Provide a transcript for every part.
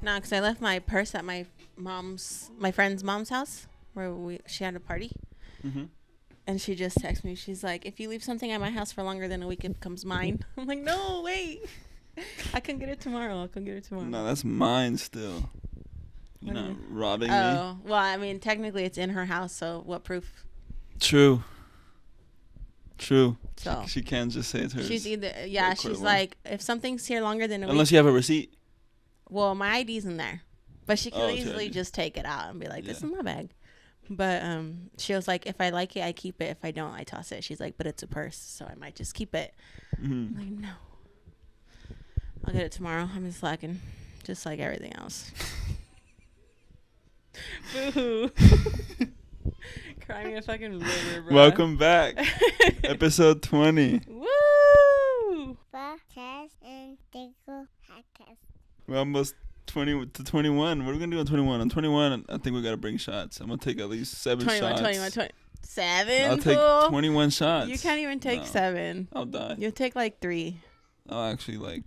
No, because I left my purse at my friend's mom's house where she had a party. Mm-hmm. And she just texted me. She's like, if you leave something at my house for longer than a week, it becomes mine. I'm like, no, wait. I can get it tomorrow. I'll come get it tomorrow. No, that's mine still. You're not robbing me. Oh, well, I mean, technically it's in her house, so what proof? True. So She can't just say it's hers. She's either, yeah, she's like, if something's here longer than a week. Unless you have a receipt. Well, my ID's in there. But she can easily just take it out and be like, this is my bag. But she was like, if I like it, I keep it. If I don't, I toss it. She's like, but it's a purse, so I might just keep it. Mm-hmm. I'm like, no. I'll get it tomorrow. I'm just slacking. Just like everything else. Boo-hoo. Cry me a fucking river, bro. Welcome back. Episode 20. Woo! Podcast and Tickle Podcast. We're almost 20 to 21. What are we going to do on 21? On 21, I think we got to bring shots. I'm going to take at least 7 shots. 7? I'll take 21 shots. You can't even take 7. I'll die. You'll take like 3. I'll actually like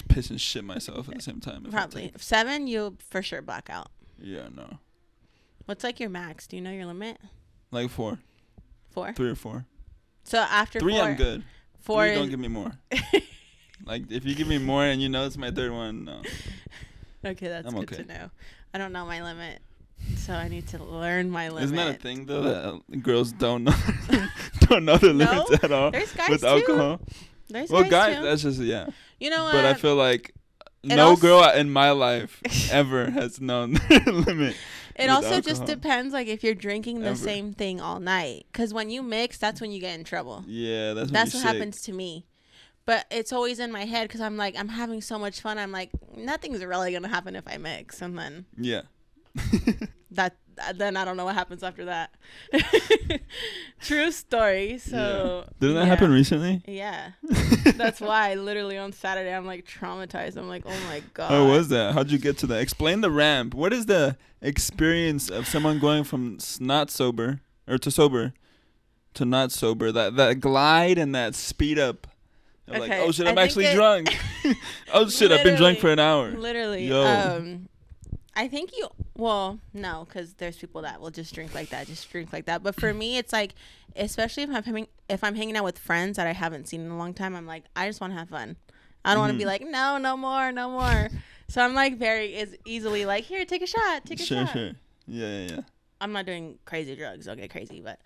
piss and shit myself at the same time. Probably. 7, you'll for sure black out. Yeah, no. What's like your max? Do you know your limit? Like 4. 4? 3 or 4. So after 3, 4, I'm good. 4 3, don't give me more. Like, if you give me more and you know it's my third one, no. Okay, that's good to know. I don't know my limit, so I need to learn my limit. Isn't that a thing, though, that girls don't know don't know the limits at all? There's guys, with too. Alcohol? There's well, guys, too. That's just, yeah. You know what? But I feel like no girl in my life ever has known the limit. It also alcohol. just depends, like, if you're drinking the same thing all night. Because when you mix, that's when you get in trouble. Yeah, that's what happens to me. But it's always in my head because I'm like, I'm having so much fun. I'm like, nothing's really going to happen if I mix. And then yeah. Then I don't know what happens after that. True story. So didn't that happen recently? Yeah. That's why literally on Saturday I'm like traumatized. I'm like, oh my God. How was that? How'd you get to that? Explain the ramp. What is the experience of someone going from not sober or to sober to not sober? That glide and that speed up. Okay, like, oh shit, I'm actually drunk. Oh shit, I've been drunk for an hour. Literally. Yo. I think no, because there's people that will just drink like that. But for me, it's like, especially if I'm hanging out with friends that I haven't seen in a long time, I'm like, I just want to have fun. I don't want to be like, no more. So I'm like is easily like, here, take a shot, shot. Sure. Yeah. I'm not doing crazy drugs. I'll get crazy, but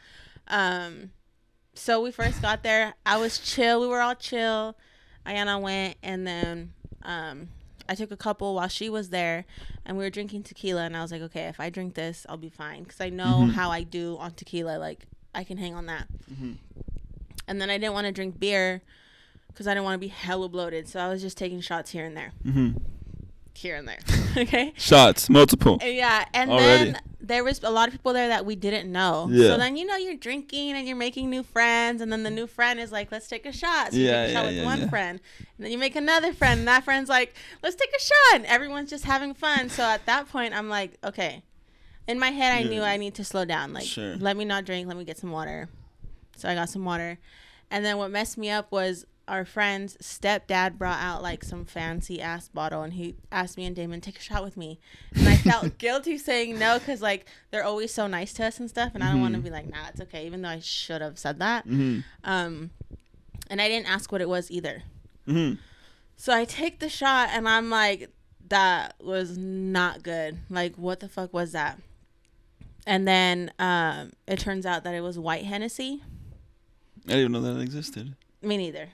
so we first got there. I was chill. We were all chill. Ayana went, and then I took a couple while she was there, and we were drinking tequila, and I was like, okay, if I drink this, I'll be fine, because I know how I do on tequila. Like, I can hang on that. And then I didn't want to drink beer because I didn't want to be hella bloated, so I was just taking shots here and there. Here and there. Okay? Shots, multiple. Yeah, and then there was a lot of people there that we didn't know. Yeah. So then, you're drinking and you're making new friends, and then the new friend is like, let's take a shot. So you take a shot with one friend, and then you make another friend, and that friend's like, let's take a shot, and everyone's just having fun. So at that point, I'm like, okay. In my head, I knew I need to slow down. Like, let me not drink. Let me get some water. So I got some water. And then what messed me up was our friend's stepdad brought out like some fancy ass bottle, and he asked me and Damon, take a shot with me. And I felt guilty saying no, because like they're always so nice to us and stuff, and I don't want to be like, nah, it's okay, even though I should have said that. And I didn't ask what it was either. So I take the shot, and I'm like, that was not good. Like, what the fuck was that? And then it turns out that it was white Hennesy. I didn't even know that existed. Me neither.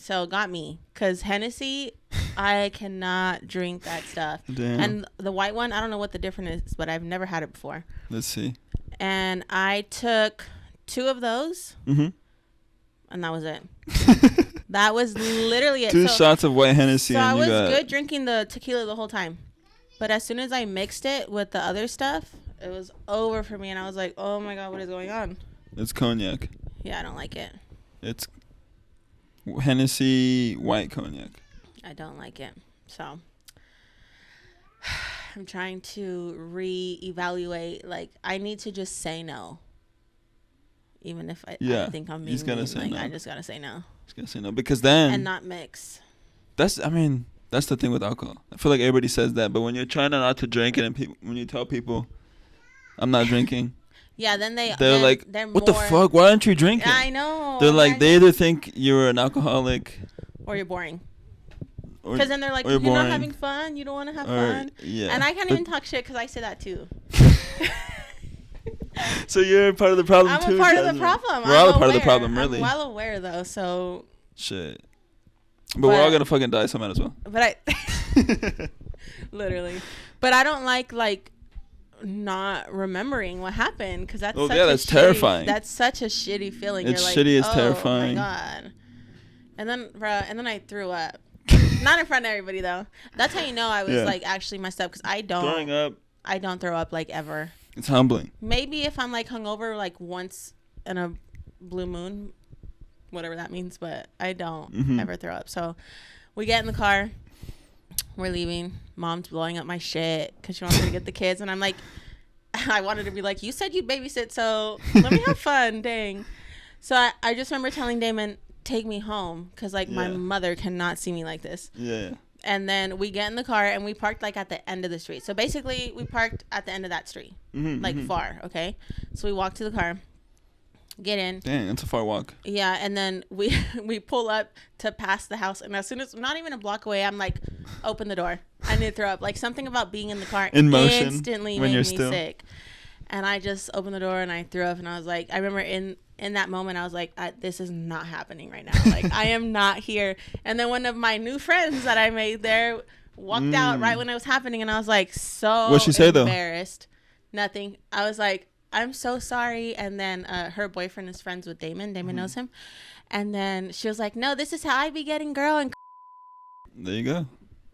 So it got me, because Hennesy, I cannot drink that stuff. Damn. And the white one, I don't know what the difference is, but I've never had it before. Let's see. And I took 2 of those, and that was it. That was literally it. 2 shots of white Hennessy. So I was good drinking the tequila the whole time. But as soon as I mixed it with the other stuff, it was over for me. And I was like, oh my God, what is going on? It's cognac. Yeah, I don't like it. It's Hennessy white cognac. I don't like it. So I'm trying to reevaluate. Like, I need to just say no. Even if I think I'm being mean. Say no. I just gotta say no. Just gotta say no, because then and not mix. I mean, That's the thing with alcohol. I feel like everybody says that, but when you're trying not to drink it, and when you tell people, "I'm not drinking," yeah, then they're like, "What the fuck? Why aren't you drinking?" I know. They're like, they either think you're an alcoholic, or you're boring. Because then they're like, "You're not having fun. You don't want to have fun." Yeah. And I can't even talk shit because I say that too. So you're part of the problem too. I'm a part of the problem. We're all a part of the problem, really. I'm well aware though, so. Shit. But we're all gonna fucking die, so might as well. But I, literally, but I don't like not remembering what happened because that's that's terrifying. That's such a shitty feeling. It's You're shitty. Like, It's terrifying. Oh my god. And then I threw up. Not in front of everybody though. That's how you know I was like actually messed up because I don't. Throwing up. I don't throw up like ever. It's humbling. Maybe if I'm like hungover like once in a blue moon. Whatever that means, but I don't ever throw up. So we get in the car, we're leaving. Mom's blowing up my shit because she wants me to get the kids, and I'm like, I wanted to be like, you said you'd babysit, so let me have fun, dang. So I just remember telling Damon, take me home, because like my mother cannot see me like this. Yeah. And then we get in the car and we parked like at the end of the street. So basically we parked at the end of that street, like far, okay? So we walk to the car. Get in. Dang, that's a far walk. Yeah, and then we pull up to pass the house, and as soon as not even a block away, I'm like, open the door. I need to throw up. Like something about being in the car in motion instantly when made you're me still sick. And I just opened the door and I threw up, and I was like, I remember in that moment I was like, this is not happening right now. Like I am not here. And then one of my new friends that I made there walked out right when it was happening, and I was like, so what'd she say embarrassed. Nothing. I was like, I'm so sorry. And then her boyfriend is friends with Damon. Damon knows him. And then she was like, no, this is how I be getting girl. And there you go.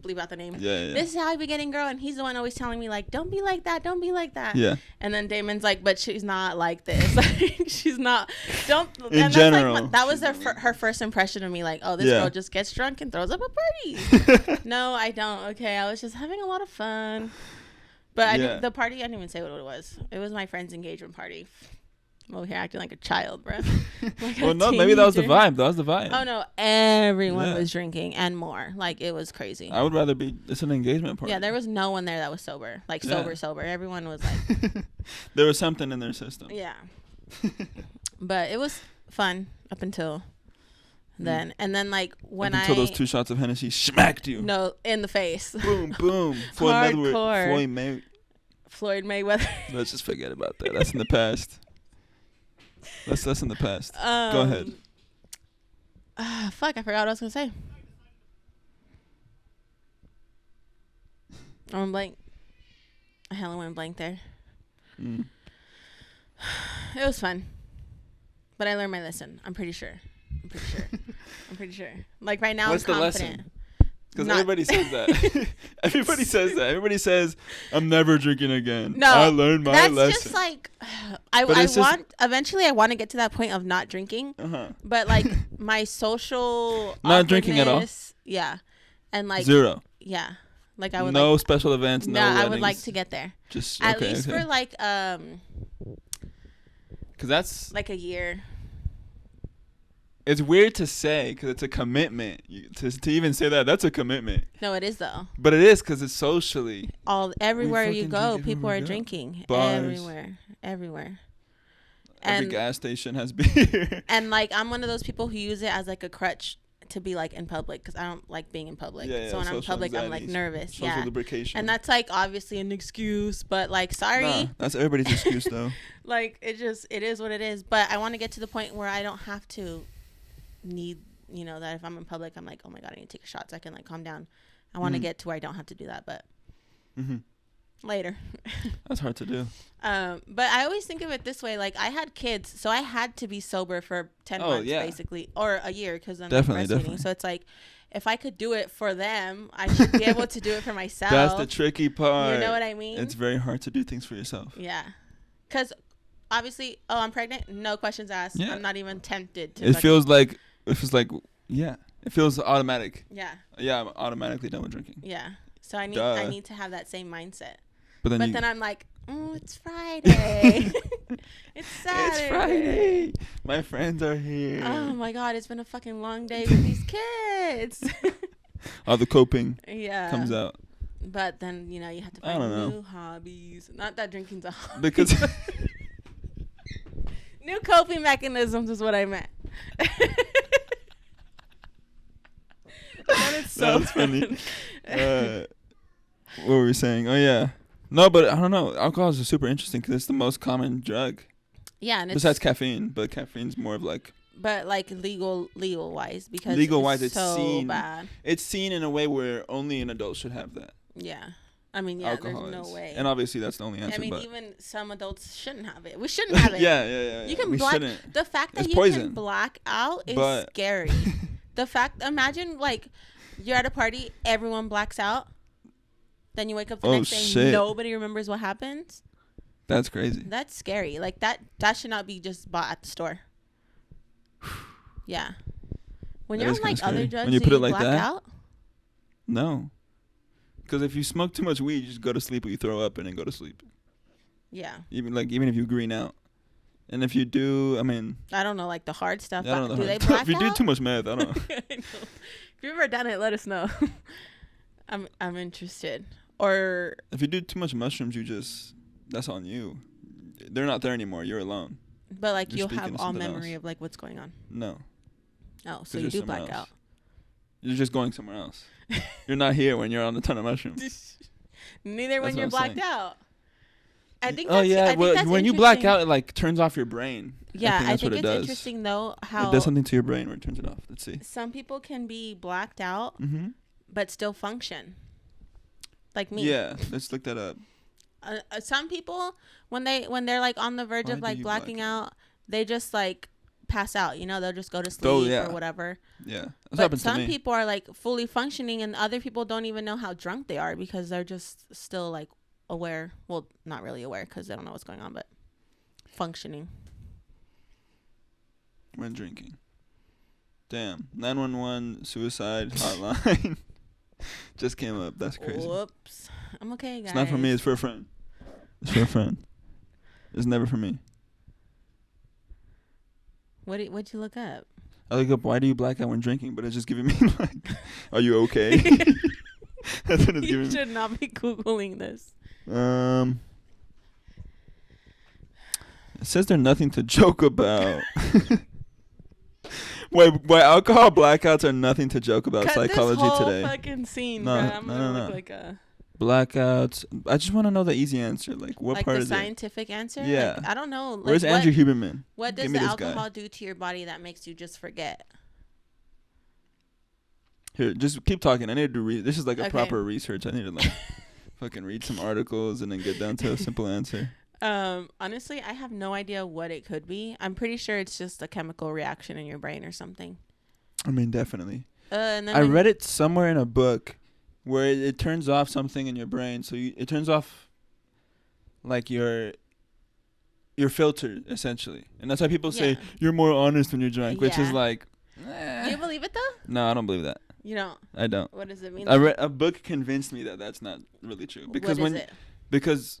Bleep out the name. Yeah. This is how I be getting girl. And he's the one always telling me like, don't be like that. Don't be like that. Yeah. And then Damon's like, but she's not like this. Like, she's not. Don't. In and general. That's like, that was her first impression of me. Like, oh, this girl just gets drunk and throws up a party. No, I don't. Okay. I was just having a lot of fun. But the party, I didn't even say what it was. It was my friend's engagement party. I'm over here acting like a child, bro. Like well, no, maybe that was the vibe. That was the vibe. Oh, no. Everyone was drinking and more. Like, it was crazy. I would rather it's an engagement party. Yeah, there was no one there that was sober. Like, sober. Everyone was like. There was something in their system. Yeah. But it was fun up until then. And then, like, when until those 2 shots of Hennessy smacked you. No, in the face. Boom, boom. Floyd Mayweather. Let's just forget about that. That's in the past. That's in the past. Go ahead. Fuck, I forgot what I was going to say. I'm blank. I hella went blank there. It was fun. But I learned my lesson. I'm pretty sure. Like right now, what's I'm confident. The lesson? Because everybody says that. Everybody says that. Everybody says, I'm never drinking again. No. I learned my lesson. That's just like, eventually I want to get to that point of not drinking. But like my social. Not drinking at all? Yeah. And like. 0. Yeah. Like I would no special events, no weddings. I would like to get there. Just at least for like because that's like a year. It's weird to say because it's a commitment. To even say that's a commitment. No, it is though. But it is because it's socially. Everywhere you go, people are drinking. Bars. Everywhere. Every gas station has beer. And like I'm one of those people who use it as like a crutch to be like in public because I don't like being in public. So when I'm in public, I'm like nervous. Social lubrication. And that's like obviously an excuse, but like sorry. Nah, that's everybody's excuse though. Like it is what it is. But I want to get to the point where I don't have to need, that if I'm in public, I'm like, oh my God, I need to take a shot so I can like calm down. I want to get to where I don't have to do that, but later. That's hard to do. But I always think of it this way. Like I had kids, so I had to be sober for 10 months basically, or a year because I'm breastfeeding. So it's like, if I could do it for them, I should be able to do it for myself. That's the tricky part. You know what I mean? It's very hard to do things for yourself. Yeah. Because obviously, I'm pregnant. No questions asked. Yeah. I'm not even tempted to. It feels like, yeah. It feels automatic. Yeah. Yeah, I'm automatically done with drinking. Yeah. So I need to have that same mindset. But then I'm like, it's Friday. It's Saturday. It's Friday. My friends are here. Oh my God, it's been a fucking long day with these kids. All the coping Yeah. comes out. But then, you have to find new hobbies. Not that drinking's a hobby. Because new coping mechanisms is what I meant. That is so funny. What were we saying? Oh, yeah. No, but I don't know. Alcohol is super interesting because it's the most common drug. Yeah. And besides caffeine. But caffeine's more of like. But like legal-wise. Because legal-wise, it's so seen. bad. It's seen in a way where only an adult should have that. Yeah. I mean, yeah, alcohol there's no way. And obviously, that's the only answer. I mean, even some adults shouldn't have it. We shouldn't have it. Yeah. You can shouldn't. The fact that it's you poison. can black out is scary. Imagine, like, you're at a party, everyone blacks out. Then you wake up the next day, nobody remembers what happens. That's crazy. That's scary. Like, that should not be just bought at the store. Yeah. When you're on, like, other drugs, when you put it like black that? out? No. Because if you smoke too much weed, you just go to sleep or you throw up and then go to sleep. Yeah. Even if you green out. And if you do, I mean. I don't know, like the hard stuff. I don't know. Do they black if you out? do too much meth, I don't know. I know. If you've ever done it, let us know. I'm interested. Or. If you do too much mushrooms, that's on you. They're not there anymore. You're alone. But like you'll have all memory of like what's going on. No. Oh, so you do black out. You're just going somewhere else. You're not here when you're on a ton of mushrooms. Neither when you're blacked out. I think. When you black out, it like turns off your brain. Yeah, I think it's interesting though how it does something to your brain where it turns it off. Let's see. Some people can be blacked out, but still function. Like me. Yeah, let's look that up. Some people when they're like on the verge of like blacking out, they just like pass out. They'll just go to sleep or whatever. Yeah, but some people are like fully functioning, and other people don't even know how drunk they are because they're just still like aware. Well, not really aware because they don't know what's going on, but functioning when drinking. Damn, 911 suicide hotline just came up. That's crazy. Whoops. I'm okay, guys. It's not for me. It's for a friend. It's for a friend. It's never for me. What'd you look up? I look up, why do you black out when drinking? But it's just giving me like, are you okay? That's what it's giving me. You should not be Googling this. It says there's nothing to joke about. Wait, alcohol blackouts are nothing to joke about. Psychology this whole today. Fucking scene, bro. I'm gonna look like a blackouts. I just want to know the easy answer. Like, what part is it? Like the scientific answer? Yeah. Like, I don't know. Like, where's Andrew Huberman? What does the alcohol do to your body that makes you just forget? Here, just keep talking. I need to read. This is like a proper research. I need to like fucking read some articles and then get down to a simple answer. Honestly, I have no idea what it could be. I'm pretty sure it's just a chemical reaction in your brain or something. I mean, definitely. And then I read it somewhere in a book where it turns off something in your brain. So it turns off like your filter, essentially. And that's why people say you're more honest when you're drunk, which is like... Do you believe it, though? No, I don't believe that. You don't? I don't. What does it mean? I read a book convinced me that that's not really true. Because what is it? Because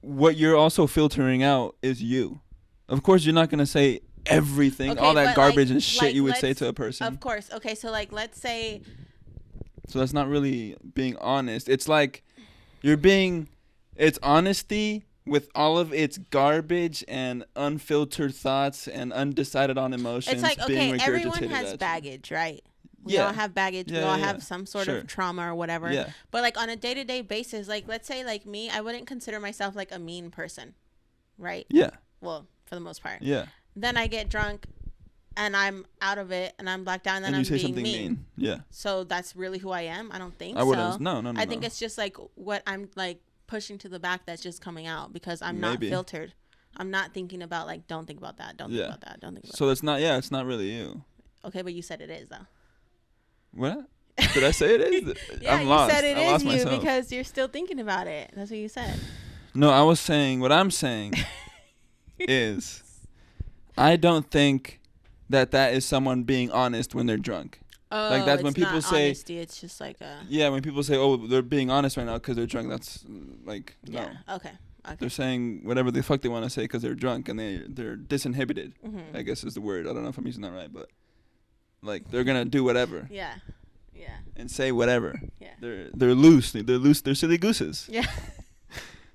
what you're also filtering out is you. Of course, you're not going to say everything, all that garbage and shit you would say to a person. Of course. Okay, so like let's say... So that's not really being honest. It's like it's honesty with all of its garbage and unfiltered thoughts and undecided on emotions. It's like, being everyone has baggage, right? We all have baggage. We all have some sort of trauma or whatever. Yeah. But like on a day-to-day basis, like let's say like me, I wouldn't consider myself like a mean person, right? Yeah. Well, for the most part. Yeah. Then I get drunk and I'm out of it and I'm blacked out and then I'm being mean. Yeah. So that's really who I am? I don't think so. I wouldn't. No. I think it's just like what I'm like pushing to the back that's just coming out because I'm not filtered. I'm not thinking about like, don't think about that. Don't think about that. Don't think about that. So it's not really you. Okay, but you said it is though. What? Did I say it is? Yeah, I'm lost. You said it is you myself. because you're still thinking about it. That's what you said. No, I was saying what I'm saying is I don't think that is someone being honest when they're drunk. Oh, like that's when people say honesty, it's just like a... Yeah, when people say, oh, they're being honest right now because they're drunk, that's like, no. Yeah, okay. They're saying whatever the fuck they want to say because they're drunk and they're disinhibited, I guess is the word. I don't know if I'm using that right, but like they're going to do whatever. Yeah. Yeah. And say whatever. Yeah. They're loose. They're silly gooses. Yeah.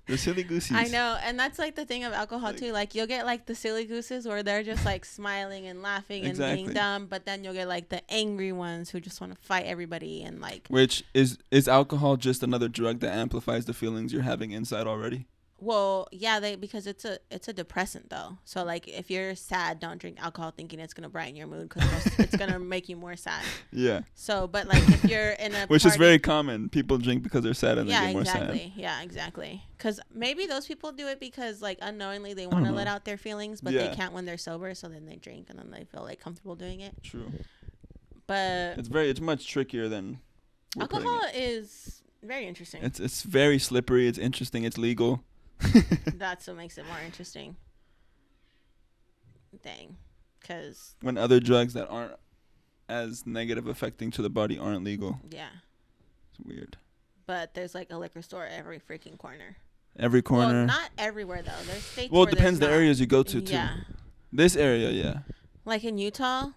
They're silly goosies. I know, and that's like the thing of alcohol too. Like you'll get like the silly gooses where they're just like smiling and laughing and being dumb, but then you'll get like the angry ones who just want to fight everybody and like. Which is alcohol just another drug that amplifies the feelings you're having inside already? Well, yeah, because it's a depressant though. So like if you're sad, don't drink alcohol thinking it's gonna brighten your mood because it's gonna make you more sad. Yeah. So, but like if you're in a which is very common, people drink because they're sad and they get more sad. Yeah, exactly. Because maybe those people do it because like unknowingly they want to let out their feelings, but they can't when they're sober. So then they drink and then they feel like comfortable doing it. True. But it's much trickier than alcohol is very interesting. It's very slippery. It's interesting. It's legal. That's what makes it more interesting. Dang. Because when other drugs that aren't as negative affecting to the body aren't legal. Yeah. It's weird. But there's like a liquor store every freaking corner. Every corner. Well, not everywhere though. There's states well, where it depends the areas you go to too. Yeah. This area, yeah. Like in Utah?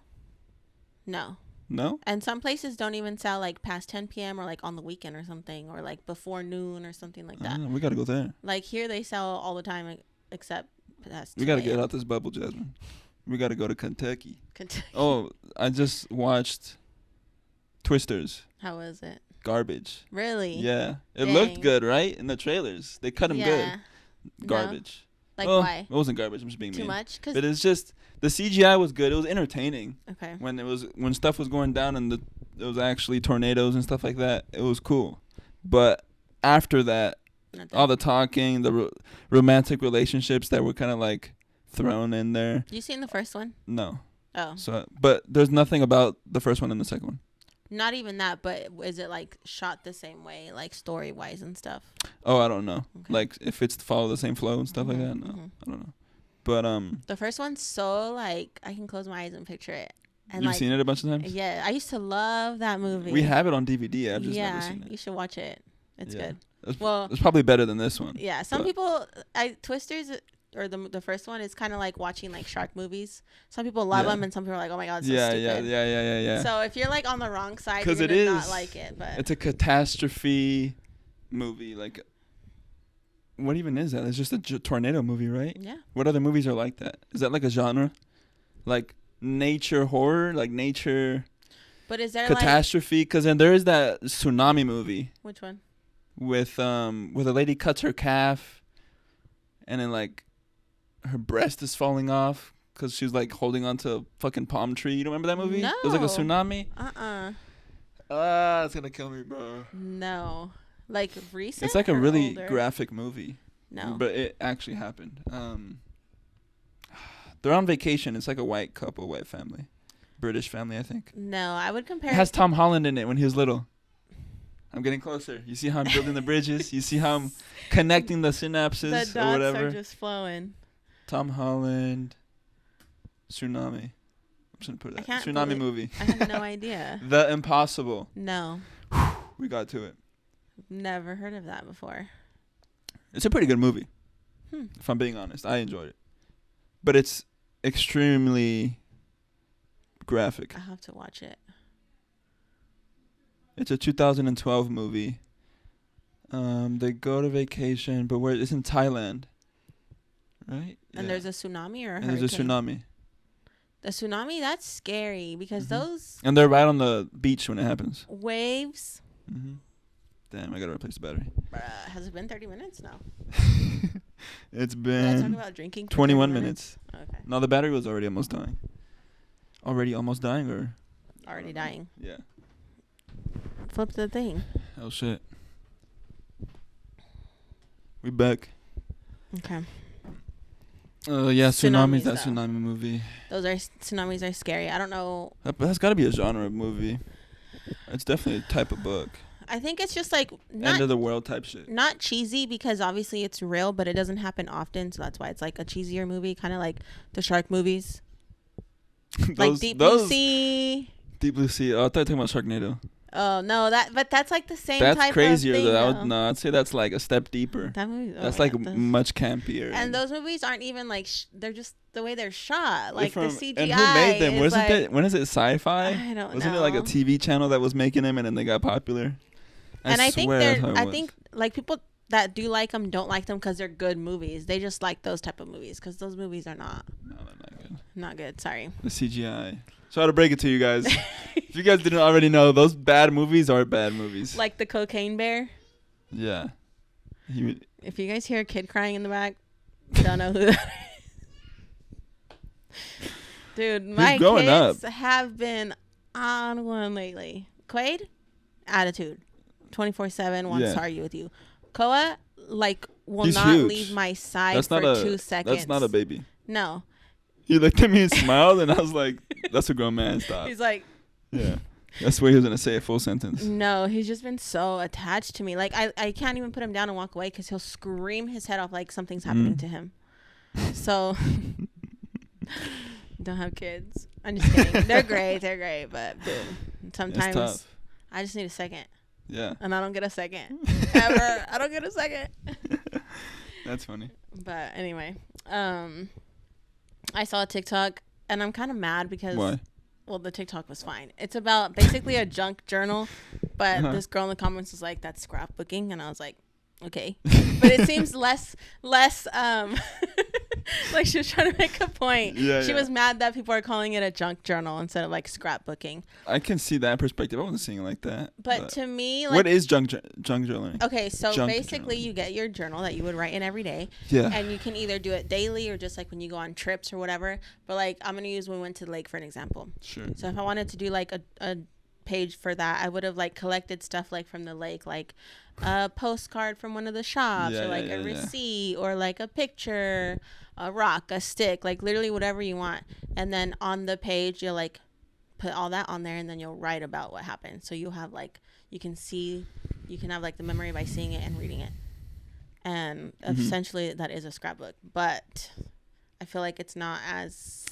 No. No? And some places don't even sell like past 10 p.m. or like on the weekend or something, or like before noon or something like that. We got to go there. Like here they sell all the time except past 2 We got to get out this bubble, Jasmine. We got to go to Kentucky. Kentucky. Oh, I just watched Twisters. How was it? Garbage. Really? Yeah. It looked good, right? In the trailers. They cut them good. Garbage. No? Like why? It wasn't garbage. I'm just being too mean. much? But it's just the CGI was good. It was entertaining. Okay. When stuff was going down and it was actually tornadoes and stuff like that, it was cool. But after that, all the talking, the romantic relationships that were kind of like thrown in there. You seen the first one? No. Oh. So, but there's nothing about the first one and the second one. Not even that, but is it like shot the same way, like story wise and stuff? Oh, I don't know. Okay. Like if it's follow the same flow and stuff like that. No, I don't know. But the first one's so like I can close my eyes and picture it. And you've seen it a bunch of times? Yeah, I used to love that movie. We have it on DVD. I've just never seen it. You should watch it. It's good. It's probably better than this one. Yeah, some people, Twisters or the first one is kind of like watching like shark movies. Some people love them, and some people are like, oh my god, it's so stupid. Yeah. So if you're like on the wrong side, you're gonna not like it. But it's a catastrophe movie. Like, what even is that? It's just a tornado movie, right? Yeah. What other movies are like that? Is that like a genre? Like nature horror, like nature. But is there catastrophe? Because then there is that tsunami movie. Which one? With where the lady cuts her calf, and then like her breast is falling off because she was like holding onto a fucking palm tree. You don't remember that movie? No. It was like a tsunami. It's gonna kill me, bro. No. Like recent? It's like a really older? graphic movie. No. But it actually happened. They're on vacation. It's like a white couple, white family. British family, I think. No, I would compare. It has Tom Holland in it when he was little. I'm getting closer. You see how I'm building the bridges? You see how I'm connecting the synapses the dots or whatever? Are just flowing. Tom Holland. Tsunami. I'm just going to put that. Tsunami movie. I have no idea. The Impossible. No. We got to it. Never heard of that before. It's a pretty good movie. If I'm being honest. I enjoyed it. But it's extremely graphic. I have to watch it. It's a 2012 movie. They go to vacation, but it's in Thailand. Right? And there's a tsunami or a hurricane? And there's a tsunami. The tsunami, that's scary because those... And they're right on the beach when it happens. Waves. Damn, I got to replace the battery. Has it been 30 minutes? No. It's Did I been talk about drinking 21 minutes. Okay. No, the battery was already almost dying. Already almost dying or? Already dying. Yeah. Flip the thing. Oh, shit. We back. Okay. Yeah, Tsunamis, that tsunami movie. Tsunamis are scary. I don't know. That's got to be a genre of movie. It's definitely a type of book. I think it's just like end of the world type shit. Not cheesy because obviously it's real, but it doesn't happen often, so that's why it's like a cheesier movie, kind of like the shark movies. Like Deep Blue Sea. Deep Blue Sea. Oh, I thought you were talking about Sharknado. Oh no, but that's like the same. That's type crazier of thing, though. I'd say that's like a step deeper. That movie, that's like much campier. And those movies aren't even like they're just the way they're shot, like the CGI. And who made them? Wasn't it? When is it? Sci-Fi? I don't know. Wasn't it like a TV channel that was making them, and then they got popular? I think like people that do like them don't like them because they're good movies. They just like those type of movies because those movies are not. No, they're not good. Not good. Sorry. The CGI. Sorry to break it to you guys. If you guys didn't already know, those bad movies are bad movies. Like the Cocaine Bear. Yeah. If you guys hear a kid crying in the back, don't know who that is. Dude, my kids have been on one lately. Quaid, attitude. 24/7 wants to argue with you. Koa, like, will not leave my side for 2 seconds. That's not a baby. No. He looked at me and smiled, and I was like, that's a grown man. Stop. He's like. Yeah. That's where he was going to say a full sentence. No, he's just been so attached to me. Like, I can't even put him down and walk away because he'll scream his head off like something's happening to him. So, don't have kids. I'm just kidding. They're great. But, dude, sometimes I just need a second. Yeah. And I don't get a second. Ever. I don't get a second. That's funny. But anyway, I saw a TikTok and I'm kind of mad because well, the TikTok was fine. It's about basically a junk journal, but this girl in the comments was like, that's scrapbooking, and I was like, okay. But it seems less like she was trying to make a point. She was mad that people are calling it a junk journal instead of like scrapbooking. I can see that perspective. I wasn't seeing it like that. But to me, like, what is junk journaling? Okay, so basically you get your journal that you would write in every day. Yeah. And you can either do it daily or just like when you go on trips or whatever. But like I'm gonna use when we went to the lake for an example. Sure. So if I wanted to do like a page for that, I would have like collected stuff like from the lake, like a postcard from one of the shops, or like a receipt, or like a picture, a rock, a stick, like literally whatever you want. And then on the page you'll like put all that on there, and then you'll write about what happened. So you'll have like you can have like the memory by seeing it and reading it. And essentially that is a scrapbook, but I feel like it's not as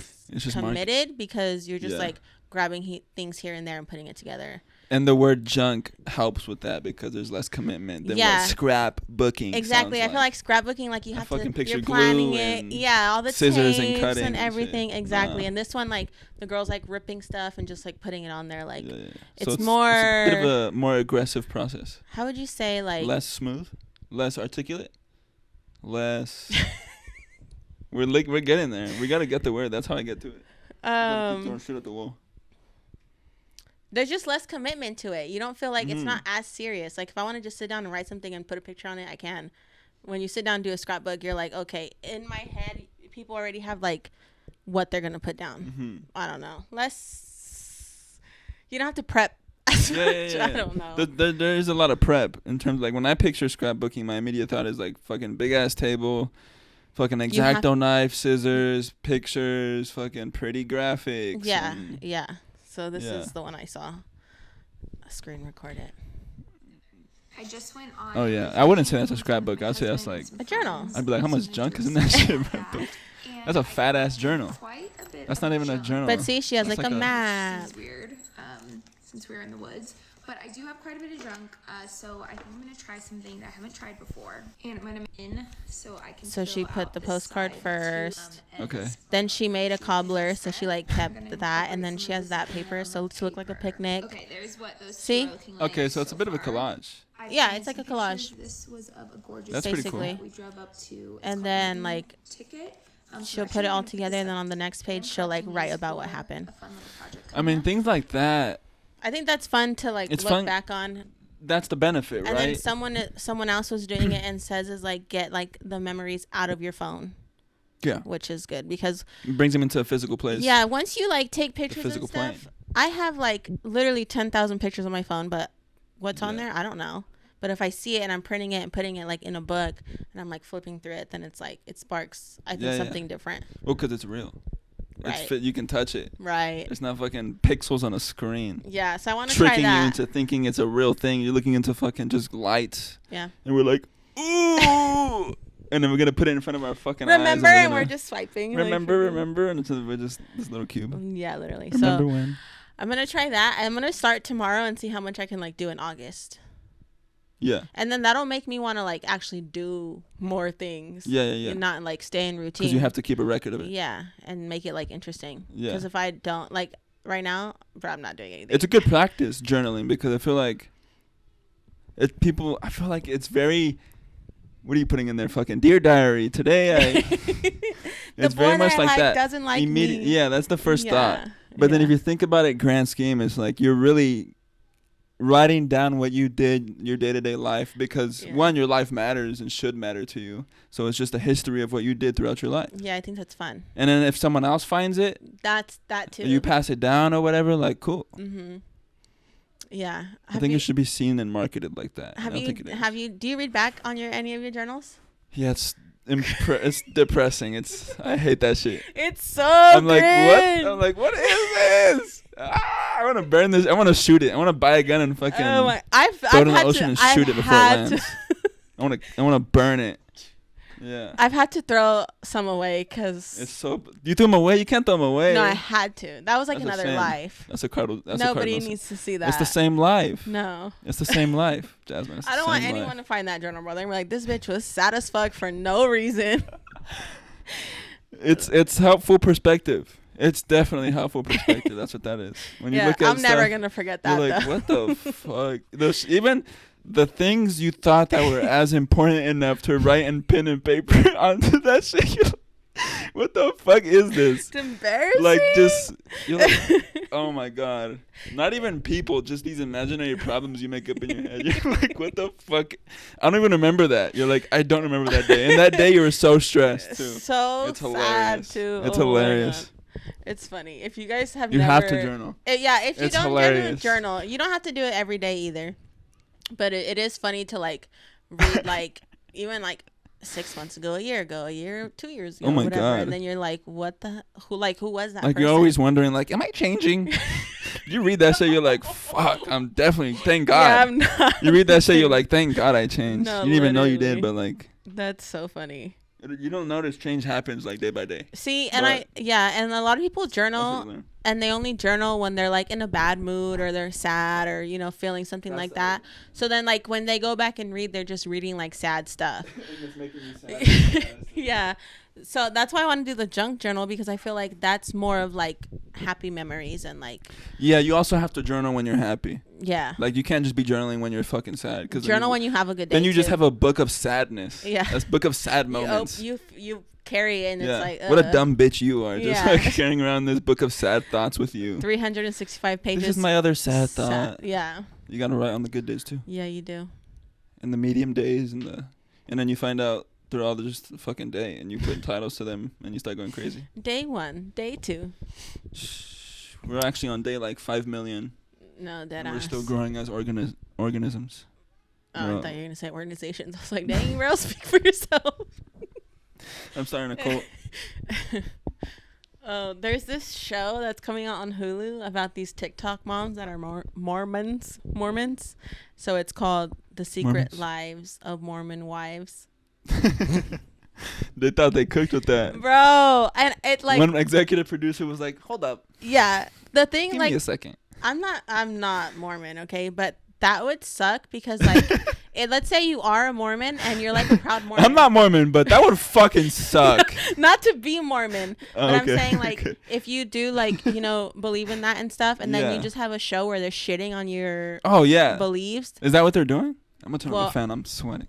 committed because you're just like grabbing things here and there and putting it together. And the word junk helps with that because there's less commitment than what scrapbooking. Exactly. I feel like scrapbooking, like you have to, you're planning it. Yeah, all the scissors tapes and cutting and everything. Exactly. And this one, like the girl's like ripping stuff and just like putting it on there. Like it's more. It's a bit of a more aggressive process. How would you say like? Less smooth, less articulate, less. We're getting there. We gotta get the word. That's how I get to it. Keep throwing shit at the wall. There's just less commitment to it. You don't feel like it's not as serious. Like if I want to just sit down and write something and put a picture on it, I can. When you sit down and do a scrapbook, you're like, okay, in my head, people already have like what they're gonna put down. I don't know. You don't have to prep as much. I don't know. There is a lot of prep in terms of, like, when I picture scrapbooking, my immediate thought is like fucking big ass table, fucking X-Acto knife, scissors, pictures, fucking pretty graphics. Yeah. So this is the one I saw. A screen record it. I just went on. Oh yeah, I wouldn't say that's a scrapbook. I'd say that's like a journal. I'd be like, how much junk is in that shit, bro? That's a fat ass journal. That's not even a journal. But see, she has like a map. This is weird. Since we're in the woods. But I do have quite a bit of junk, so I think I'm going to try something that I haven't tried before. And I'm going to in so I can. So she put the postcard first. Okay. Then she made a cobbler, so she like kept that, and then she has that paper, so to look like a picnic. Okay, there's what those. See? Okay, so it's a bit of a collage. Yeah, it's like a collage. This was of a gorgeous. That's pretty cool. We drove up to. And then like. Ticket. She'll put it all together, and then on the next page, she'll like write about what happened. I mean, things like that. I think that's fun to like look back on. That's the benefit, right? And then someone else was doing it and says is like get like the memories out of your phone. Yeah. Which is good because it brings them into a physical place. Yeah, once you like take pictures and stuff. Plane. I have like literally 10,000 pictures on my phone, but what's on there? I don't know. But if I see it and I'm printing it and putting it like in a book and I'm like flipping through it, then it's like it sparks I think something different. Well, because it's real. Right. You can touch it. Right. It's not fucking pixels on a screen. Yeah, so I want to try that. Tricking you into thinking it's a real thing. You're looking into fucking just lights. Yeah. And we're like, ooh. And then we're going to put it in front of our fucking eyes. Remember, and we're just swiping. Remember. And we're just this little cube. Yeah, literally. Remember when? I'm going to try that. I'm going to start tomorrow and see how much I can like do in August. Yeah. And then that'll make me want to like actually do more things. Yeah. And not like stay in routine. Because you have to keep a record of it. Yeah. And make it like interesting. Yeah. Because if I don't, like right now, bro, I'm not doing anything. It's a good practice, journaling, because I feel like I feel like it's very, what are you putting in there? Fucking Dear Diary. Today it's very much like that. Doesn't like me. Yeah, that's the first thought. But then if you think about it, grand scheme, it's like you're really writing down what you did, your day-to-day life, because one, your life matters and should matter to you. So it's just a history of what you did throughout your life. Yeah, I think that's fun. And then if someone else finds it, that's that too. You pass it down or whatever, like cool. Mm-hmm. Yeah. I think it should be seen and marketed like that. Do you read back on any of your journals? Yeah, it's depressing. I hate that shit. It's so I'm like, what? I'm like, what is this? I want to burn this. I want to shoot it. I want to buy a gun and fucking throw it in the ocean and shoot it before it lands. I want to burn it. Yeah. I've had to throw some away because it's so. You threw them away? You can't throw them away. No, I had to. That was like another life. That's a cardinal. Nobody needs to see that. It's the same life. No. It's the same life, Jasmine. I don't want anyone to find that journal, bro. They're like, this bitch was sad as fuck for no reason. It's helpful perspective. It's definitely helpful perspective. That's what that is. When you look at I'm never gonna forget that. You're like, what the fuck? Even the things you thought that were as important enough to write in pen and paper onto that shit. What the fuck is this? It's embarrassing. Like, you're like, oh my god. Not even people, just these imaginary problems you make up in your head. You're like, what the fuck? I don't even remember that. You're like, I don't remember that day. And that day you were so stressed too. So it's hilarious. Sad too. It's hilarious. It's funny. If you guys have have to journal. If you don't journal, you don't have to do it every day either. But it is funny to like read like even like 6 months ago, a year ago, 2 years ago, whatever. God. And then you're like, who was that like person? You're always wondering like, am I changing? You read that shit, you're like, fuck, I'm definitely, thank God. Yeah, I'm not. You read that shit, you're like, thank God I changed. No, you didn't even know you did, but like. That's so funny. You don't notice change happens like day by day. See, and and a lot of people journal and they only journal when they're like in a bad mood or they're sad or, feeling something like that. So then like when they go back and read, they're just reading like sad stuff. It's making you sad. Yeah. So that's why I want to do the junk journal, because I feel like that's more of like happy memories and like. Yeah, you also have to journal when you're happy. Yeah. Like you can't just be journaling when you're fucking sad. Journal when you have a good day. Then you just have a book of sadness. Yeah. That's book of sad moments. You carry it and it's like. What a dumb bitch you are. Just like carrying around this book of sad thoughts with you. 365 pages. This is my other sad thought. Yeah. You gotta write on the good days too. Yeah, you do. And the medium days and then you find out they're all just the fucking day and you put titles to them and you start going crazy. Day 1, day 2. We're actually on day like 5 million. No, dead ass. We're still growing as organisms. Oh, I thought you were gonna say organizations. I was like, dang, bro, speak for yourself. I'm starting a cult. Oh, there's this show that's coming out on Hulu about these TikTok moms that are Mormons. So it's called The Secret Lives of Mormon Wives. They thought they cooked with that, bro. And it like one executive producer was like, hold up, yeah, the thing, give like, me a second. I'm not Mormon, okay, but that would suck because like let's say you are a Mormon and you're like a proud Mormon. I'm not Mormon, but that would fucking suck. Not to be Mormon, but I'm saying like if you do like believe in that and stuff, and then you just have a show where they're shitting on your beliefs. Is that what they're doing? I'm gonna turn on the fan. I'm sweating.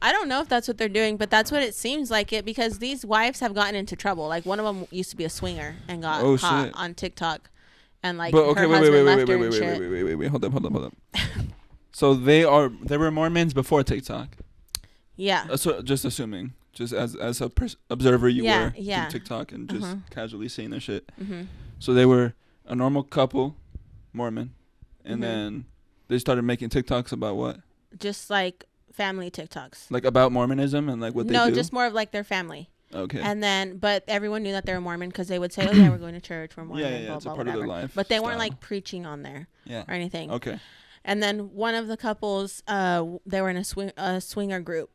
I don't know if that's what they're doing, but that's what it seems like it, because these wives have gotten into trouble. Like one of them used to be a swinger and got caught on TikTok, and like her husband left her and shit. Wait, hold up. So they were Mormons before TikTok. Yeah. So just assuming, just as a observer, you were to TikTok and just casually seeing their shit. Mm-hmm. So they were a normal couple, Mormon, and then they started making TikToks about what? Just like family TikToks. Like about Mormonism and like what they do? No, just more of like their family. Okay. And then, but everyone knew that they were Mormon because they would say, oh yeah, we're going to church, we're Mormon, blah, it's blah, a part whatever. Of their life but they style. weren't like preaching on there or anything. Okay. And then one of the couples, they were in a swinger group,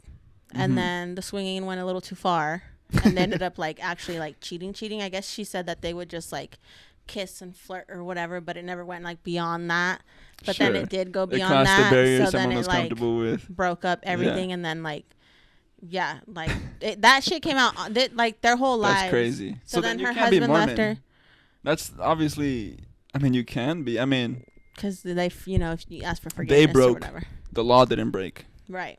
and then the swinging went a little too far, and they ended up like actually like cheating. I guess she said that they would just like kiss and flirt or whatever, but it never went like beyond that. But Sure. then it did go It beyond crossed that. the barrier So then someone it was like comfortable with. broke up everything, and then like, yeah, like that shit came out. Like their whole lives. That's crazy. So then you her can't be husband Mormon. left her. That's obviously. I mean, you can be. I mean, because they, if you ask for forgiveness they broke. or whatever. The law didn't break. Right.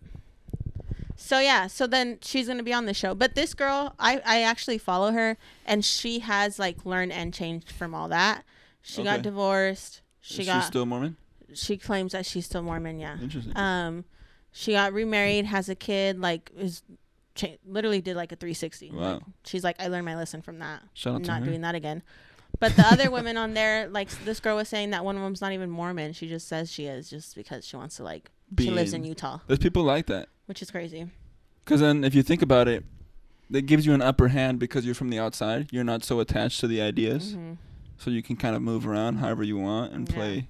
So yeah, so then she's gonna be on the show. But this girl, I actually follow her, and she has like learned and changed from all that. She got divorced. Is she still Mormon? She claims that she's still Mormon. Yeah. Interesting. She got remarried, has a kid. Like literally did like a 360. Wow. Like, she's like, I learned my lesson from that. Shout out to not her. doing that again. But the other women on there, like this girl was saying that one of them's not even Mormon. She just says she is just because she wants to like. She lives in Utah. There's people like that. Which is crazy. Because then if you think about it, that gives you an upper hand because you're from the outside. You're not so attached to the ideas. Mm-hmm. So you can kind of move around however you want and play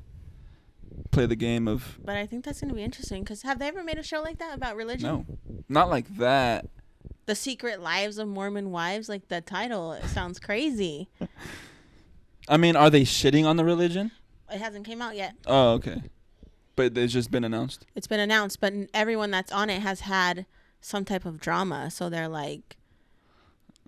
the game of... But I think that's going to be interesting because have they ever made a show like that about religion? No. Not like that. The Secret Lives of Mormon Wives? Like the title, it sounds crazy. I mean, are they shitting on the religion? It hasn't came out yet. Oh, okay. But it's just been announced? It's been announced, but everyone that's on it has had some type of drama. So they're like...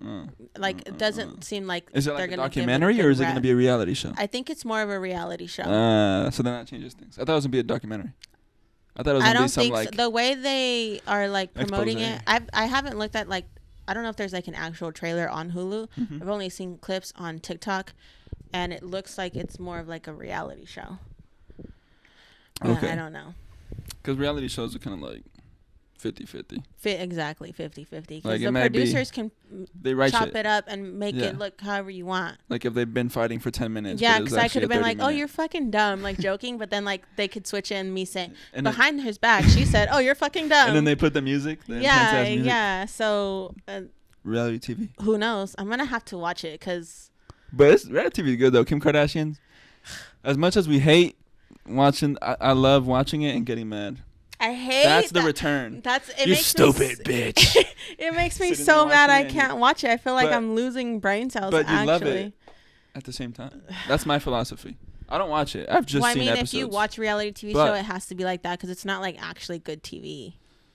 it doesn't seem like is it they're like a gonna documentary or is it going to be a reality show? I think it's more of a reality show. So then that changes things. I thought it was going to be a documentary. I thought it was going to be some think like... so. The way they are like promoting expose. it, I haven't looked at like, I don't know if there's like an actual trailer on Hulu. Mm-hmm. I've only seen clips on TikTok, and it looks like it's more of like a reality show. Okay. I don't know. Because reality shows are kind of like 50-50. Exactly, 50-50. Because Like, the producers can they write chop shit. it up and make it look however you want. Like if they've been fighting for 10 minutes. Yeah, because I could have been like, oh, you're fucking dumb, like joking. But then like they could switch in me saying, and behind his back, she said, oh, you're fucking dumb. And then they put the music. The yeah, music. yeah. So. Reality TV. Who knows? I'm going to have to watch it because. But reality TV is good though. Kim Kardashian. As much as we hate watching, I love watching it and getting mad. I hate that's the return. You stupid bitch. It makes me so mad I can't watch it. I feel like I'm losing brain cells. But you actually. love it at the same time. That's my philosophy. I don't watch it. I've just seen episodes. If you watch a reality TV show, it has to be like that because it's not like actually good TV.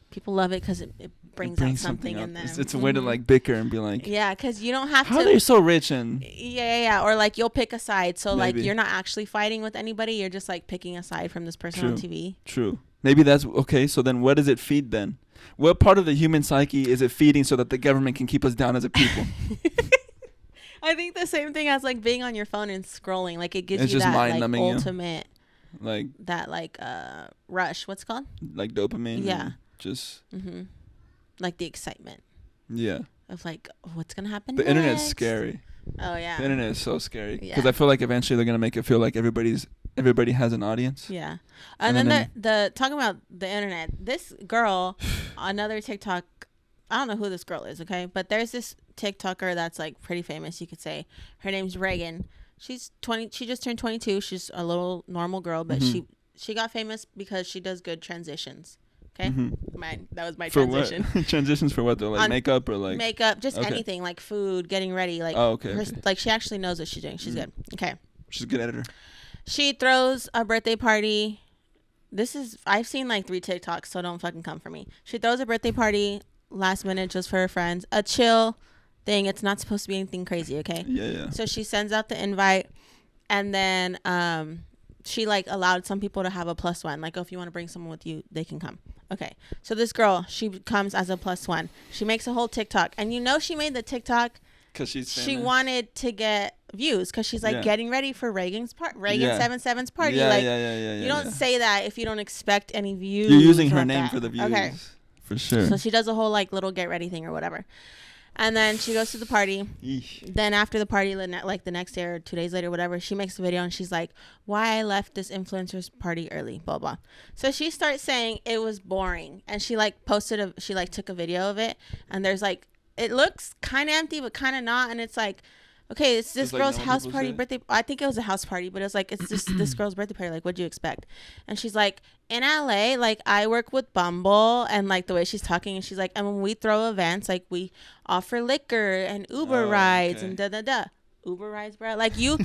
People love it because it brings out something in them. It's a way to like bicker and be like, yeah, because you don't have how to. are they so rich and yeah, or like you'll pick a side. So maybe. like you're not actually fighting with anybody. You're just like picking a side from this person on TV. True. Maybe that's okay. So then, what does it feed then? What part of the human psyche is it feeding so that the government can keep us down as a people? I think the same thing as like being on your phone and scrolling. Like it gives it's you just that like ultimate, like that rush. What's it called? Like dopamine. Yeah. Just. Like the excitement. Yeah. Of like what's gonna happen. The internet's scary. Oh yeah. The internet is so scary because I feel like eventually they're gonna make it feel like everybody has an audience. Yeah. And then the talking about the internet, this girl, another TikTok, I don't know who this girl is, okay? But there's this TikToker that's like pretty famous, you could say. Her name's Reagan. She's 20, she just turned 22. She's a little normal girl, but she got famous because she does good transitions. Okay? That was my transition. For what? Transitions for what though? Like makeup or like makeup, just anything, like food, getting ready, like like she actually knows what she's doing. She's good. Okay. She's a good editor. She throws a birthday party. I've seen like 3 TikToks, so don't fucking come for me. She throws a birthday party last minute just for her friends. A chill thing. It's not supposed to be anything crazy, okay? Yeah. So she sends out the invite, and then she like allowed some people to have a +1. Like, oh, if you want to bring someone with you, they can come. Okay. So this girl, she comes as a +1. She makes a whole TikTok, and she made the TikTok because she wanted to get views because she's like getting ready for Reagan's 77's party. You don't say that if you don't expect any views. You're using her name for the views. Okay. For sure. So she does a whole like little get ready thing or whatever. And then she goes to the party. Eesh. Then after the party, like the next day or 2 days later, whatever, she makes a video and she's like, why I left this influencer's party early, blah, blah. So she starts saying it was boring. And she like she like took a video of it. And there's like, it looks kind of empty, but kind of not. And it's like, okay, it's this girl's house party, birthday. I think it was a house party, but it was like, it's just this girl's birthday party. Like, what'd you expect? And she's like, in LA, like, I work with Bumble, and like the way she's talking, and she's like, and when we throw events, like, we offer liquor and Uber rides and da da da. Uber rides, bro. Like you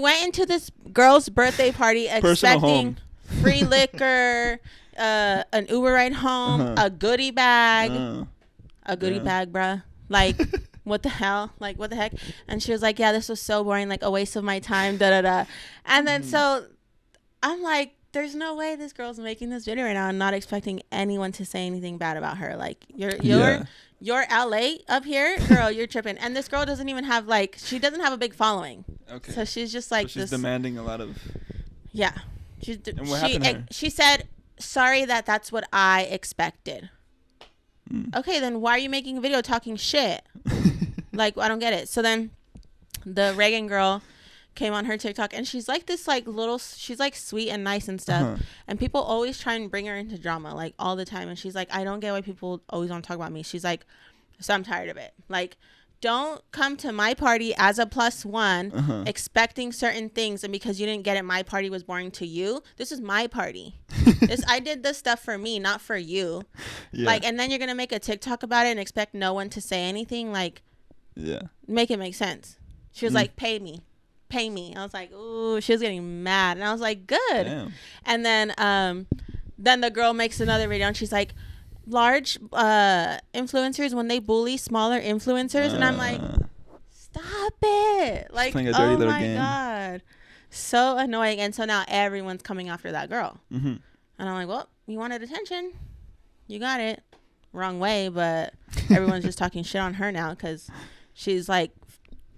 went into this girl's birthday party expecting free liquor, an Uber ride home, a goodie bag, bruh. Like, what the hell? Like, what the heck? And she was like, yeah, this was so boring, like a waste of my time, da da da. And then so I'm like, there's no way this girl's making this video right now and not expecting anyone to say anything bad about her. Like, you're LA up here, girl, you're tripping. And this girl doesn't even have she doesn't have a big following. Okay. So she's just like she's demanding a lot of. Yeah. And what happened to her? She said, sorry that's what I expected. Okay, then why are you making a video talking shit? Like, I don't get it. So then the Reagan girl came on her TikTok, and she's like this she's like sweet and nice and stuff. And people always try and bring her into drama, like all the time. And she's like, I don't get why people always want to talk about me. She's like, so I'm tired of it. Like, don't come to my party as a +1 expecting certain things, and because you didn't get it, my party was boring to you. This is my party. I did this stuff for me, not for you. Yeah. Like, and then you're gonna make a TikTok about it and expect no one to say anything. Like, yeah, make it make sense. She was like, pay me. I was like, ooh, she was getting mad, and I was like, good. Damn. And then the girl makes another video, and she's like, large influencers, when they bully smaller influencers, and I'm like, stop it. Like, oh my god, so annoying. And so now everyone's coming after that girl. And I'm like, well, you wanted attention, you got it. Wrong way, but everyone's just talking shit on her now because she's like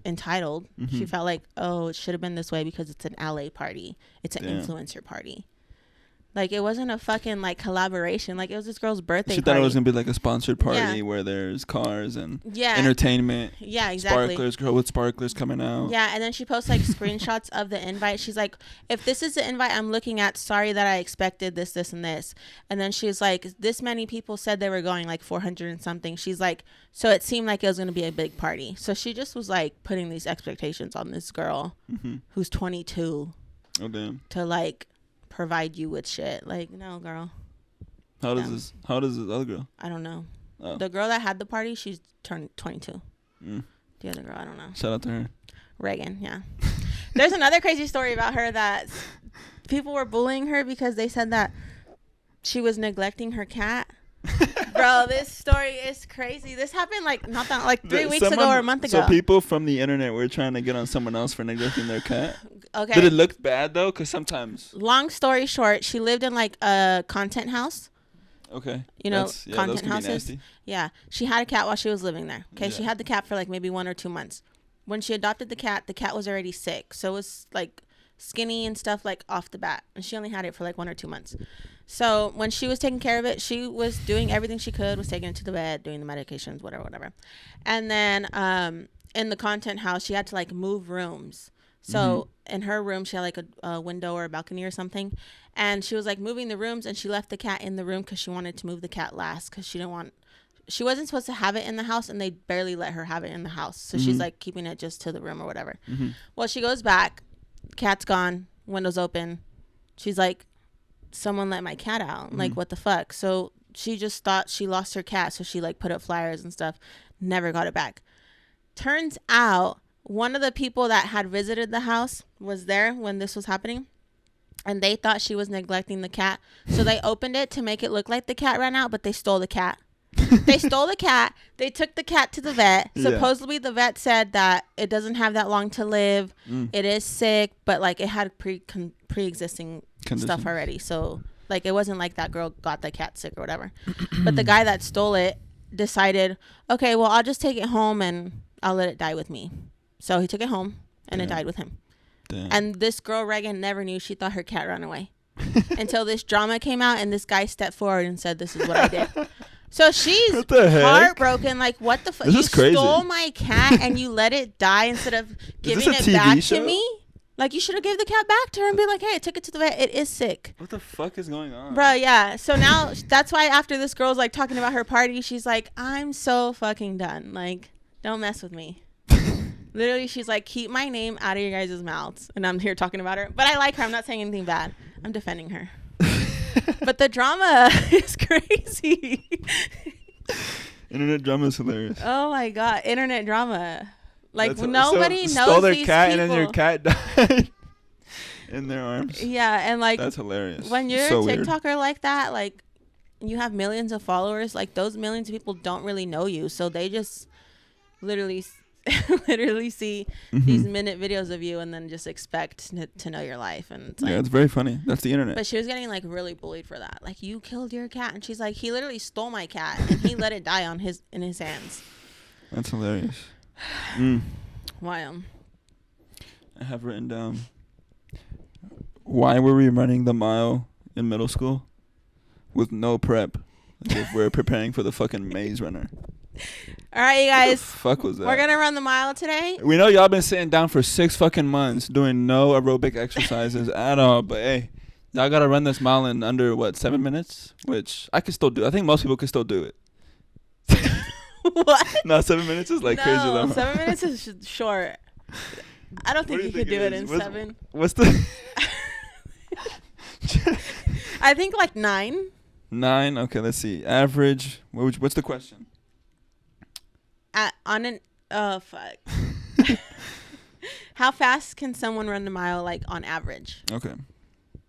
entitled. She felt like, oh, it should have been this way because it's an LA party, it's an influencer party. Like, it wasn't a fucking, like, collaboration. Like, it was this girl's birthday party. She thought it was going to be, like, a sponsored party where there's cars and entertainment. Yeah, exactly. Sparklers, girl with sparklers coming out. Yeah, and then she posts, like, screenshots of the invite. She's like, if this is the invite I'm looking at, sorry that I expected this, this, and this. And then she's like, this many people said they were going, like, 400 and something. She's like, so it seemed like it was going to be a big party. So she just was, like, putting these expectations on this girl who's 22. Oh, damn. To, like, provide you with shit. Like, no, girl. How does this other girl? I don't know. The girl that had the party, she's turned 22. The other girl, I don't know. Shout out to her. Reagan, yeah. There's another crazy story about her that people were bullying her because they said that she was neglecting her cat. Bro, this story is crazy. This happened like 3 weeks ago or a month ago. So people from the internet were trying to get on someone else for neglecting their cat. Okay. Did it look bad though? Because sometimes. Long story short, she lived in like a content house. Okay. You know, content houses. Yeah. She had a cat while she was living there. Okay. Yeah. She had the cat for like maybe 1 or 2 months. When she adopted the cat was already sick. So it was like skinny and stuff like off the bat. And she only had it for like 1 or 2 months. So when she was taking care of it, she was doing everything she could, was taking it to the vet, doing the medications, whatever. And then in the content house, she had to like move rooms. So in her room, she had like a window or a balcony or something. And she was like moving the rooms, and she left the cat in the room because she wanted to move the cat last because she wasn't supposed to have it in the house, and they barely let her have it in the house. So she's like keeping it just to the room or whatever. Well, she goes back, cat's gone, windows open. She's like, someone let my cat out. Like, what the fuck? So she just thought she lost her cat. So she like put up flyers and stuff, never got it back. Turns out one of the people that had visited the house was there when this was happening, and they thought she was neglecting the cat. So they opened it to make it look like the cat ran out, but they stole the cat. They stole the cat. They took the cat to the vet. Supposedly the vet said that it doesn't have that long to live. It is sick, but like it had pre-existing stuff already. So like it wasn't like that girl got the cat sick or whatever. But the guy that stole it decided, okay, well, I'll just take it home and I'll let it die with me. So he took it home and it died with him. Damn. And this girl, Reagan, never knew. She thought her cat ran away until this drama came out and this guy stepped forward and said, this is what I did. So she's heartbroken. Like, what the fuck? You stole my cat and you let it die instead of giving it back to me? Like, you should have gave the cat back to her and be like, hey, I took it to the vet. It is sick. What the fuck is going on? Bro, yeah. So now that's why after this girl's like talking about her party, she's like, I'm so fucking done. Like, don't mess with me. Literally, she's like, keep my name out of your guys' mouths. And I'm here talking about her. But I like her. I'm not saying anything bad. I'm defending her. But the drama is crazy. Internet drama is hilarious. Oh, my God. Internet drama. Like nobody knows stole their these cat people. and then your cat died in their arms. Yeah, and like that's hilarious. When you're so a TikToker weird. like that, like you have millions of followers, like those millions of people don't really know you, so they just literally see these minute videos of you and then just expect to know your life. And it's like, it's very funny. That's the internet. But she was getting like really bullied for that. Like, you killed your cat, and she's like, he literally stole my cat and he let it die in his hands. That's hilarious. Wild. I have written down, why were we running the mile in middle school with no prep? As if we're preparing for the fucking maze runner. All right, you guys. What the fuck was that? We're gonna run the mile today. We know y'all been sitting down for 6 fucking months doing no aerobic exercises at all, but hey, y'all gotta run this mile in under 7 minutes, which I can still do. I think most people can still do it. What? No, 7 minutes is like crazy. No, 7 minutes is short. I don't think you could do it in 7. What's the? I think like 9. 9. Okay, let's see. Average. What's the question? Fuck. How fast can someone run the mile, like, on average? Okay.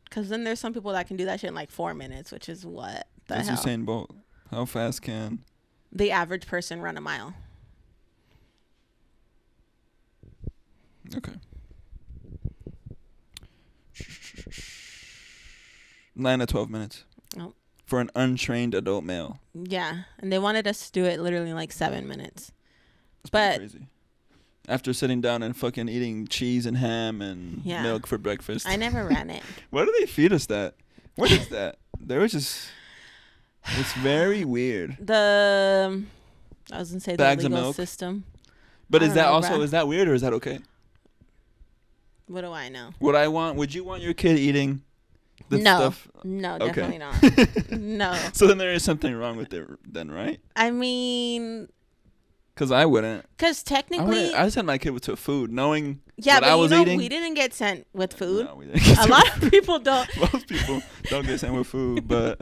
Because then there's some people that can do that shit in like 4 minutes, which is what the That's hell. Usain Bolt. How fast can the average person run a mile? Okay. 9 to 12 minutes. Oh. For an untrained adult male. Yeah, and they wanted us to do it literally in like 7 minutes. That's but crazy. After sitting down and fucking eating cheese and ham and milk for breakfast. I never ran it. Why do they feed us that? What is that? They were just... It's very weird. I was going to say bags the of legal milk system. But is that also... Is that weird or is that okay? What do I know? Would you want your kid eating the stuff? No, definitely not. No. So then there is something wrong with it then, right? I mean... Because I wouldn't. Because technically... I sent my kid to food knowing what I was eating. We didn't get sent with food. No, we didn't get a lot of people don't. Most people don't get sent with food, but...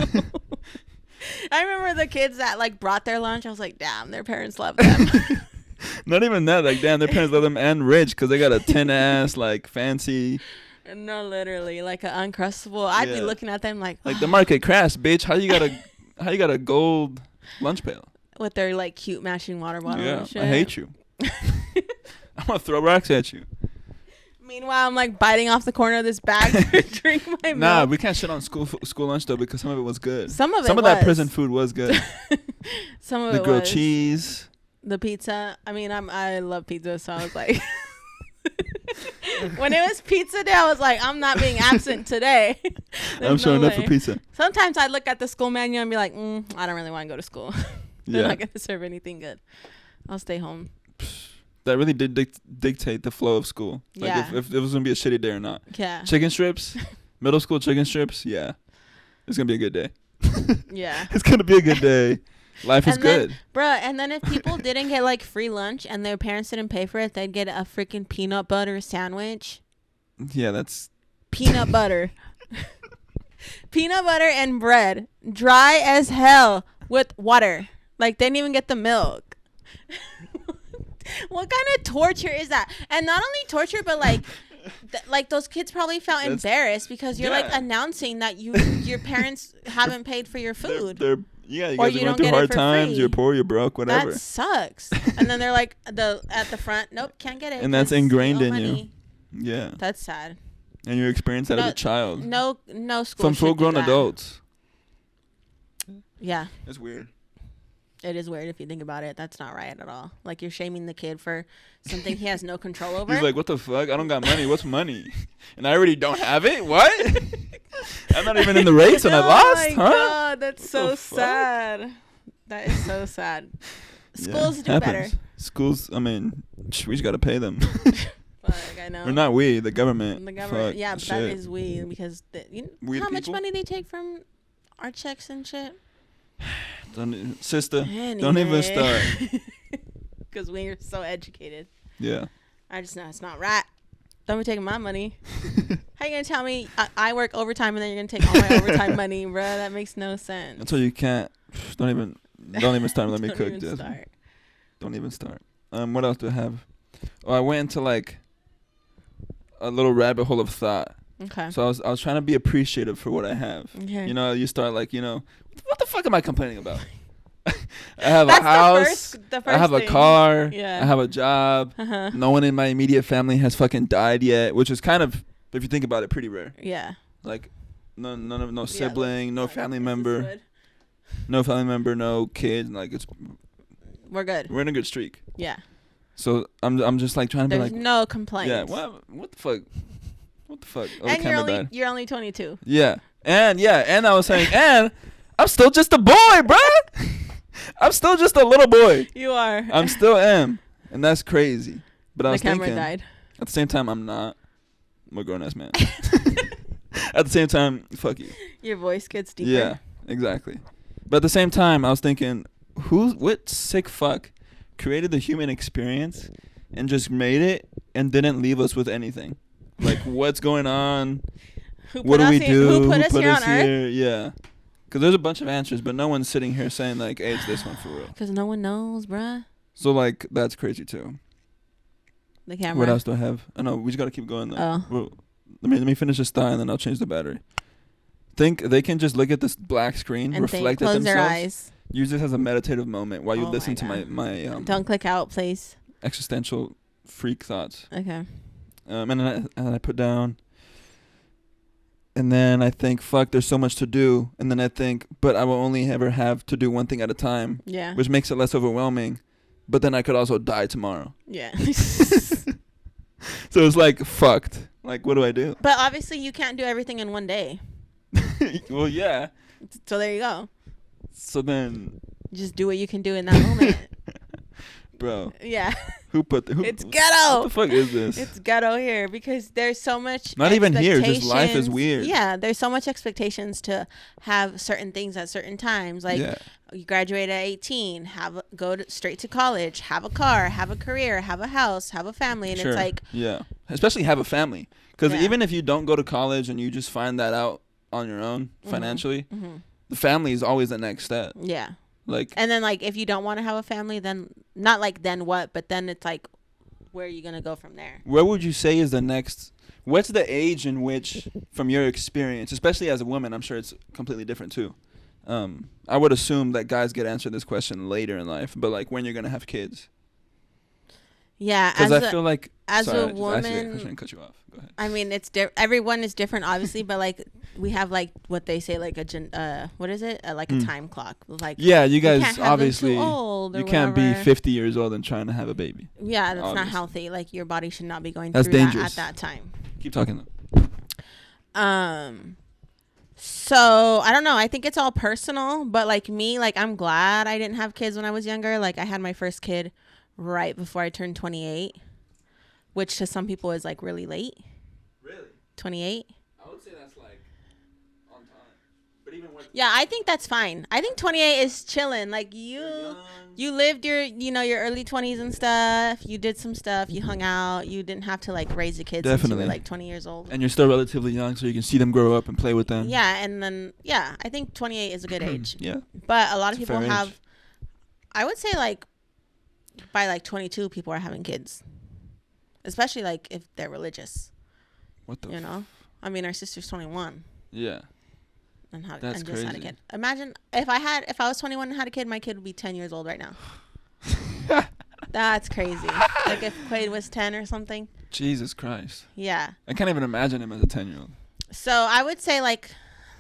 I remember the kids that like brought their lunch. I was like, damn, their parents love them. Not even that. Like, damn, their parents love them and rich because they got a tin ass, like, fancy... No, literally, like an Uncrustable. I'd be looking at them like the market crash, bitch. How you got a gold lunch pail with their like cute matching water bottle? Yeah, and shit. I hate you. I'm gonna throw rocks at you. Meanwhile, I'm like biting off the corner of this bag to drink my milk. Nah, we can't shit on school lunch though because some of it was good. Some of that prison food was good. Some of the grilled cheese, the pizza. I mean, I love pizza, so I was like. When it was pizza day, I was like, I'm not being absent today. I'm showing up for pizza. Sometimes I look at the school menu and be like, I don't really want to go to school. They're not going to serve anything good. I'll stay home. That really did dictate the flow of school. Like if it was going to be a shitty day or not. Yeah. Chicken strips, middle school chicken strips, yeah. It's going to be a good day. Yeah. It's going to be a good day. Life is good. Bruh, and then if people didn't get like free lunch and their parents didn't pay for it, they'd get a freaking peanut butter sandwich. Yeah, that's... Peanut butter. Peanut butter and bread. Dry as hell with water. Like, they didn't even get the milk. What kind of torture is that? And not only torture, but like... like those kids probably felt embarrassed because you're like announcing that your parents haven't paid for your food. Yeah, you guys are going through hard times. Free. You're poor, you're broke, whatever. That sucks. And then they're like at the front, nope, can't get it. And that's ingrained in you. Yeah. That's sad. And you experience that as a child. No school. From full-grown adults. Yeah. It's weird. It is weird if you think about it. That's not right at all. Like, you're shaming the kid for something he has no control over. He's like, what the fuck? I don't got money. What's money? And I already don't have it? What? I'm not even in the race and I lost? Oh, my God. That's so sad. That is so sad. Schools do better. Schools, I mean, we just got to pay them. Fuck, I know. Or not we, the government. The government. Fuck, yeah, but that is we. Because how much money they take from our checks and shit? Sister, don't even start. Because we're so educated. Yeah. I just know it's not right. Don't be taking my money. How you gonna tell me I work overtime and then you're gonna take all my overtime money, bro? That makes no sense. That's why you can't. Don't even start. Let me cook. Don't even start. Don't even start. What else do I have? I went into like a little rabbit hole of thought. Okay. So I was trying to be appreciative for what I have. Okay. You know, you start like, you know, what the fuck am I complaining about? I have a house. The first I have a thing. car. Yeah. I have a job. Uh-huh. No one in my immediate family has fucking died yet, which is kind of, if you think about it, pretty rare. Yeah. Like, no sibling, no family member, no kids. Like We're good. we're in a good streak. Yeah. So I'm just like trying to There's be like, no complaints. yeah, what the fuck? What the fuck? Oh, And you're only 22. Yeah. And I was saying, and I'm still just a boy, bruh. I'm still just a little boy. You are. I'm still am. And that's crazy. But I was the camera thinking, died. at the same time, I'm not. I'm a grown-ass man. At the same time, fuck you. Your voice gets deeper. Yeah, exactly. But at the same time, I was thinking, what sick fuck created the human experience and just made it and didn't leave us with anything? Like, what's going on? What do we do? Who put us here on Earth? Yeah. Because there's a bunch of answers, but no one's sitting here saying, like, hey, it's this one for real. Because no one knows, bruh. So, like, that's crazy, too. The camera. What else do I have? I know, we just got to keep going, though. Oh. Well, let me finish this thought, and then I'll change the battery. Think they can just look at this black screen, and reflect close at themselves. their eyes. Use this as a meditative moment while you Oh listen my to my Don't click out, please. existential freak thoughts. Okay. And then I put down, and then I think, fuck, there's so much to do. And then I think, but I will only ever have to do one thing at a time. Yeah. Which makes it less overwhelming. But then I could also die tomorrow. Yeah. So it's like, fucked. Like, what do I do? But obviously you can't do everything in one day. Well, yeah. So there you go. So then, Just do what you can do in that moment. bro, Yeah. It's ghetto. What the fuck is this? It's ghetto here because there's so much Not even here, just life is weird. Yeah, there's so much expectations to have certain things at certain times. Like you graduate at 18, straight to college, have a car, have a career, have a house, have a family, and Sure. it's like especially have a family, because even if you don't go to college and you just find that out on your own financially, the family is always the next step. Yeah. Like, and then like if you don't want to have a family, then not like then what, but then it's like where are you gonna go from there? where would you say is the next? What's the age in which, from your experience, especially as a woman, I'm sure it's completely different too. I would assume that guys get answered this question later in life, but like when you're gonna have kids. Yeah, because I feel like as sorry, a woman, I shouldn't cut you off. Go ahead. I mean, it's everyone is different, obviously, but like we have like what they say, like what is it? Like a time clock. Like you guys can't have obviously them too old or you can't be whatever. 50 years old and trying to have a baby. Yeah, that's obviously not healthy. Like your body should not be going That's through dangerous. that at that time. Keep talking though. So I don't know. I think it's all personal, but like me, like I'm glad I didn't have kids when I was younger. Like I had my first kid right before I turned 28, which to some people is like really late. Really? 28? I would say that's like on time. But even when Yeah, I think that's fine. I think 28 is chilling. Like you lived your early 20s and stuff. You did some stuff. You hung out. You didn't have to like raise your kids since you were like 20 years old. And you're still relatively young, so you can see them grow up and play with them. Yeah, and then I think 28 is a good age. Yeah. But a lot of It's a people fair have age. I would say like by like 22 people are having kids. Especially like if they're religious. What the I mean, our sister's 21. Yeah. And That's just had a crazy. kid. Imagine if I was 21 and had a kid, my kid would be 10 years old right now. That's crazy. Like if Quaid was 10 or something. Jesus Christ. Yeah. I can't even imagine him as a 10-year-old. So I would say like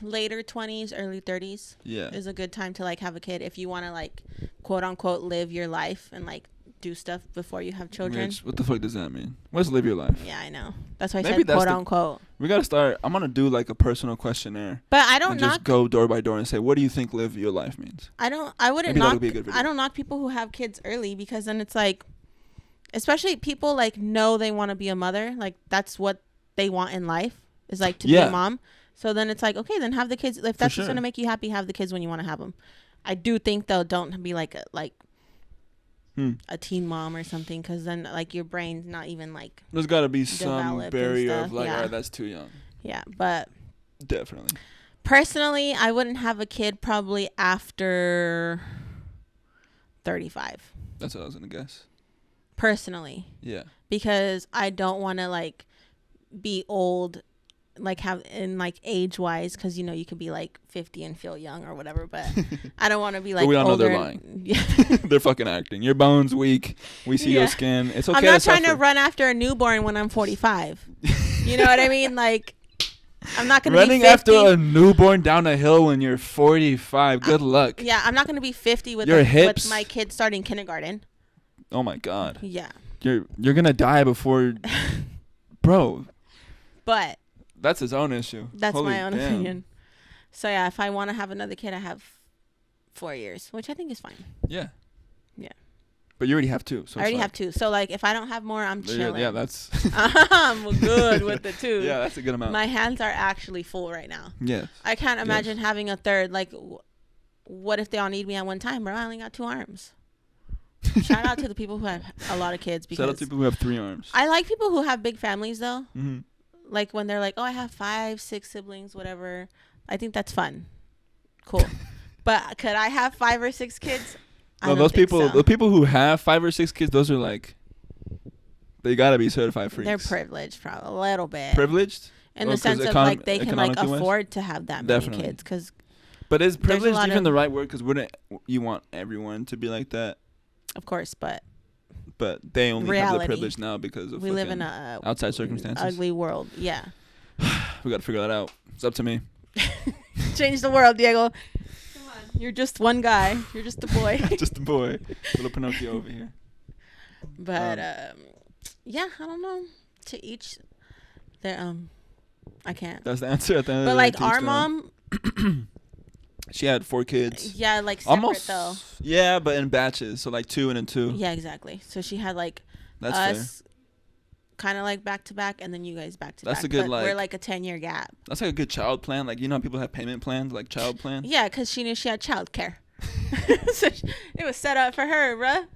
later 20s, early 30s Yeah. is a good time to like have a kid if you want to like quote unquote live your life and like do stuff before you have children. Mitch, what the fuck does that mean? What's live your life? Yeah, I know. That's why I Maybe said that's quote unquote. We gotta start. I'm gonna do like a personal questionnaire. But I don't and just go door by door and say, what do you think live your life means? I wouldn't Maybe that'll knock. be a good video. I don't knock people who have kids early because then it's like, especially people like know they want to be a mother. Like that's what they want in life is like to be a mom. So then it's like, okay, then have the kids. If that's what's gonna make you happy, have the kids when you want to have them. I do think though, don't be like a teen mom or something, because then like your brain's not even like there's got to be some barrier of like, yeah. all right, that's too young. Yeah, but Definitely. personally, I wouldn't have a kid probably after 35. That's what I was gonna guess. personally. Yeah. Because I don't want to like be old, like have in like age wise, because you know you could be like 50 and feel young or whatever, but I don't want to be like. But we all know older they're lying. Yeah. They're fucking acting. Your bones weak. We see your skin. It's okay. I'm not trying to run after a newborn when I'm 45. You know what I mean? Like, I'm not gonna running be 50. after a newborn down a hill when you're 45. Good luck. Yeah, I'm not gonna be 50 with your hips. With my kids starting kindergarten. Oh my God. Yeah. You're gonna die before, bro. But that's his own issue. That's my own opinion. So yeah, if I want to have another kid, I have 4 years, which I think is fine. Yeah. Yeah. But you already have 2. So I already have 2. So like, if I don't have more, I'm chilling. Yeah, that's. I'm good with the 2. Yeah, that's a good amount. My hands are actually full right now. Yeah. I can't imagine having a third. Like, what if they all need me at one time, bro? I only got 2 arms. Shout out to the people who have a lot of kids. Because shout out to people who have 3 arms. I like people who have big families though. Mm-hmm. Like when they're like, oh, I have 5, 6 siblings, whatever. I think that's fun. Cool. But could I have 5 or 6 kids? No, those people, the people who have 5 or 6 kids, those are like, they gotta be certified freaks. They're privileged, probably a little bit. Privileged, in the sense of like they can like afford to have that many kids. Cause but is privileged even the right word? Because wouldn't you want everyone to be like that? Of course, but they only have the privilege now because of we live in a outside circumstances. Ugly world. Yeah. We gotta figure that out. It's up to me. Change the world, Diego. Come on, you're just one guy. You're just a boy. Just a boy. Little Pinocchio over here. But yeah, I don't know. To each their I can't. That's the answer at the end. But like our mom. She had 4 kids. Yeah, like separate almost, though. Yeah, but in batches, so like 2 and then 2. Yeah, exactly. So she had like that's us, kind of like back to back, and then you guys back to back. That's a good but like. We're like a 10-year gap. That's like a good child plan. Like you know, how people have payment plans, like child plan. Yeah, because she knew she had child care, so it was set up for her, bruh.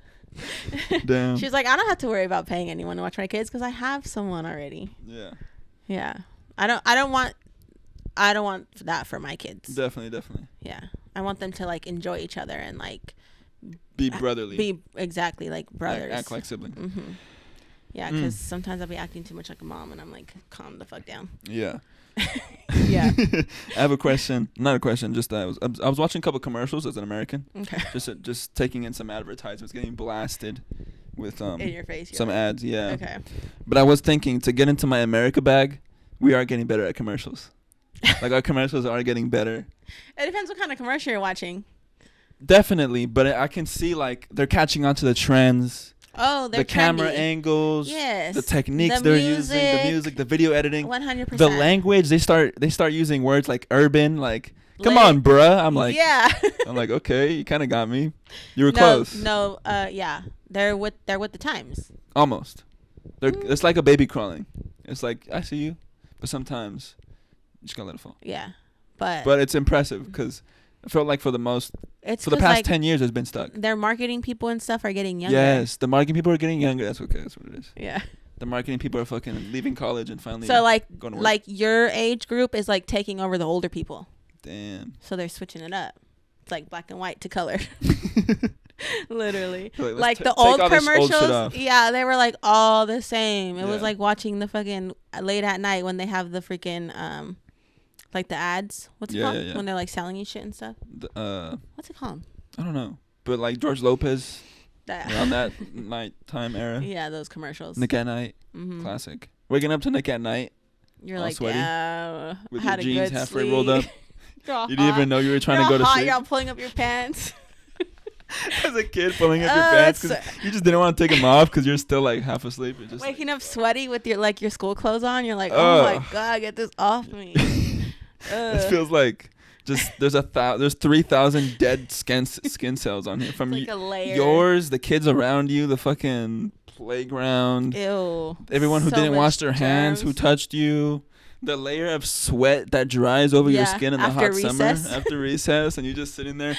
Damn. She's like, I don't have to worry about paying anyone to watch my kids because I have someone already. Yeah. Yeah, I don't want that for my kids. Definitely. Yeah, I want them to like enjoy each other and like be brotherly. Be exactly like brothers. Act like siblings. Mm-hmm. Yeah, because sometimes I'll be acting too much like a mom, and I'm like, calm the fuck down. Yeah. Yeah. I have a question. Not a question. Just I was watching a couple commercials as an American. Okay. Just taking in some advertisements, getting blasted with in your face. Some ads. Yeah. Okay. But I was thinking to get into my America bag, we are getting better at commercials. Like our commercials are getting better. It depends what kind of commercial you're watching. Definitely, but I can see like they're catching on to the trends. Oh, they're the camera trendy. Angles, yes, the techniques they're using, the music, the video editing, 100%. the language. They start using words like urban, like come on, bruh. I'm like, yeah. I'm like, okay, you kind of got me. You were close. No, yeah, they're with the times. Almost. It's like a baby crawling. It's like I see you, but sometimes you just gotta let it fall. Yeah, but it's impressive because I felt like for the past like 10 years it's been stuck. Their marketing people and stuff are getting younger. Yes, the marketing people are getting younger. That's okay. That's what it is. Yeah. The marketing people are fucking leaving college and finally so like going to work. Like your age group is like taking over the older people. Damn. So they're switching it up. It's like black and white to color. Literally. Like the old commercials. Old yeah, they were like all the same. It was like watching the fucking late at night when they have the freaking like the ads. What's it called? Yeah. When they're like selling you shit and stuff. What's it called? I don't know. But like George Lopez. Around that nighttime era. Yeah, those commercials. Nick at Night. Mm-hmm. Classic. Waking up to Nick at Night. You're like, sweaty, yeah. with your jeans halfway rolled up. You didn't even know you were trying to go to sleep. You're pulling up your pants. As a kid, pulling up your pants because you just didn't want to take them off because you're still like half asleep. You're just waking up sweaty with your like your school clothes on. You're like, oh my god, get this off me. It feels like just there's 3,000 dead skin cells on here from like a layer. Yours, the kids around you, the fucking playground. Ew. Everyone who didn't wash their hands, who touched you. The layer of sweat that dries over your skin in the hot summer after recess, and you're just sitting there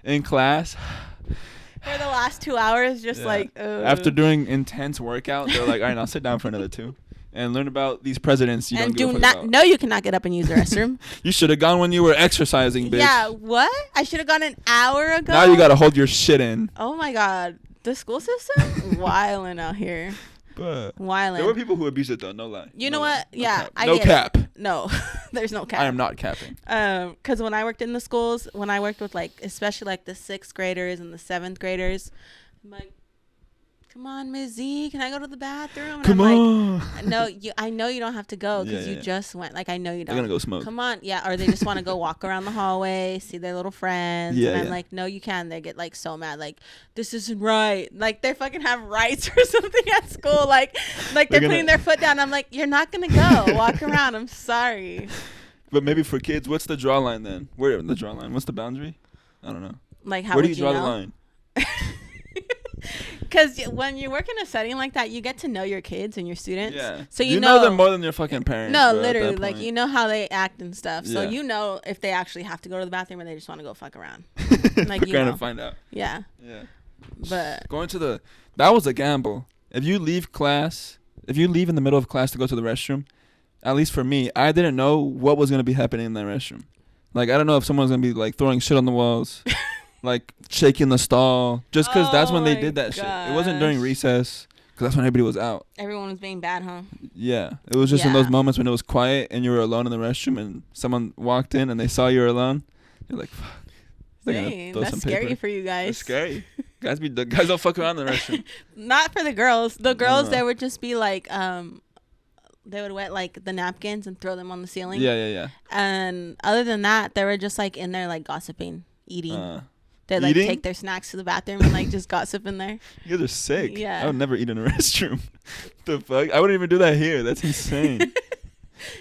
in class for the last 2 hours, just like after doing intense workout. They're like, all right, now sit down for another 2 and learn about these presidents you don't give a fuck about. No, you cannot get up and use the restroom. You should have gone when you were exercising, bitch. Yeah, what? I should have gone an hour ago. Now you gotta hold your shit in. Oh my god. The school system, wilding out here. But wilding. there were people who abused it though. No lie. You know what? No Yeah, cap. I no get cap. It. No, there's no cap. I am not capping. Because when I worked in the schools, when I worked with like, especially like the 6th graders and the 7th graders, I'm like, come on, Ms. Z, can I go to the bathroom? And Come I'm on. like, no, I know you don't have to go because you just went. Like, I know you don't. They're gonna go smoke. Come on, yeah. Or they just want to go walk around the hallway, see their little friends. Yeah, and I'm like, no, you can. They get like so mad. Like, this isn't right. Like, they fucking have rights or something at school. Like they're putting their foot down. I'm like, you're not gonna go. Walk around. I'm sorry. But maybe for kids, what's the draw line then? Where the draw line? What's the boundary? I don't know. Like, how where do would you draw know? the line? Because when you work in a setting like that, you get to know your kids and your students. Yeah. So you know them more than your fucking parents. No, bro, literally, like you know how they act and stuff. So Yeah. you know if they actually have to go to the bathroom or they just want to go fuck around. Like We're you trying know. to find out. Yeah. Yeah. But Going to that was a gamble. If you leave in the middle of class to go to the restroom, at least for me, I didn't know what was gonna be happening in that restroom. Like I don't know if someone's gonna be like throwing shit on the walls. Like shaking the stall, just because that's when they did that shit. It wasn't during recess, because that's when everybody was out. Everyone was being bad, huh? Yeah, it was just in those moments when it was quiet and you were alone in the restroom and someone walked in and they saw you were alone. You're like, fuck. Dang, that's scary for you guys. It's scary. Guys don't fuck around in the restroom. Not for the girls. The girls, No. they would just be like, they would wet like the napkins and throw them on the ceiling. Yeah. And other than that, they were just like in there like gossiping, eating. They'd like Eating? take their snacks to the bathroom and like just gossip in there. You guys are sick. Yeah. I would never eat in a restroom. The fuck? I wouldn't even do that here. That's insane.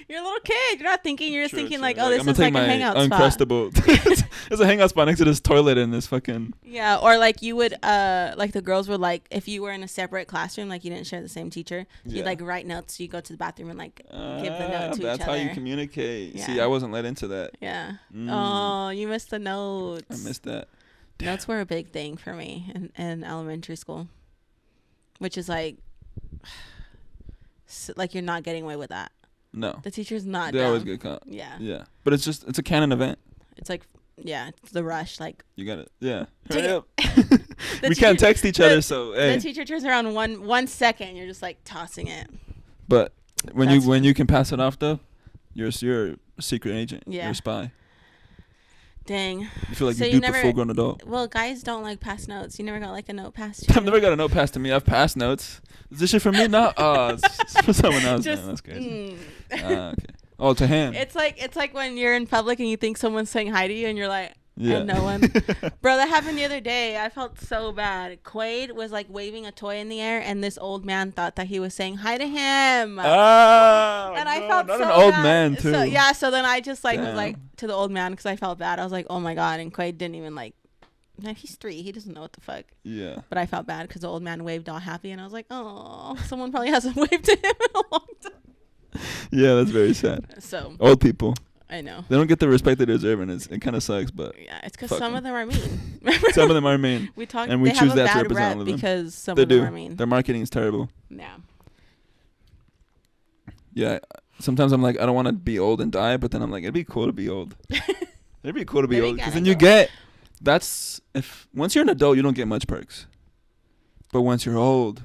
You're a little kid. You're not thinking. You're just thinking True. like, oh, this I'm is gonna like take a my hangout spot. Uncrustable. There's a hangout spot next to this toilet in this fucking. Yeah, or like you would, like the girls would like, if you were in a separate classroom, like you didn't share the same teacher, you'd like write notes. So you go to the bathroom and like give the note to each other. That's how you communicate. Yeah. See, I wasn't let into that. Yeah. Oh, you missed the notes. I missed that. Notes were a big thing for me in elementary school, which is like you're not getting away with that. No. The teacher's not. They always get caught. Yeah. Yeah. But it's a canon event. It's like, yeah, it's the rush. Like, You got it. Yeah. Hurry up. We teacher- can't text each other, so hey. the teacher turns around 1 second, you're just like tossing it. But when That's you can pass it off though, you're a secret agent. Yeah. You're a spy. Dang. You feel like So you you dupe a never- full-grown adult. Well, guys don't like pass notes. You never got like a note passed to you? I've never got a note passed to me. I've passed notes. Is this shit for me? No. Oh, it's for someone else. Just, Man. That's crazy. mm. Okay. Oh, to him. It's like when you're in public and you think someone's saying hi to you and you're like, Yeah. and no one. Bro, that happened the other day. I felt so bad. Quaid was like waving a toy in the air and this old man thought that he was saying hi to him. Oh, And I no, felt not so an old bad. man too. So, yeah, so then I just like was Damn. like to the old man because I felt bad. I was like, oh my God. And Quaid didn't even like, no, he's 3. He doesn't know what the fuck. Yeah. But I felt bad because the old man waved all happy and I was like, oh, someone probably hasn't waved to him in a long time. Yeah, that's very sad. So Old people. I know. They don't get the respect they deserve, and it kind of sucks, but Yeah, it's because Fuck some 'em. of them are mean. some of them are mean. We talk, And we they choose have a that to bad represent rep all of them. because some They of them do. are mean. Their marketing is terrible. Yeah. Yeah. Sometimes I'm like, I don't want to be old and die, but then I'm like, it'd be cool to be old. It'd be cool to be Then you old, because gotta then you go. get. Once you're an adult, you don't get much perks. But once you're old,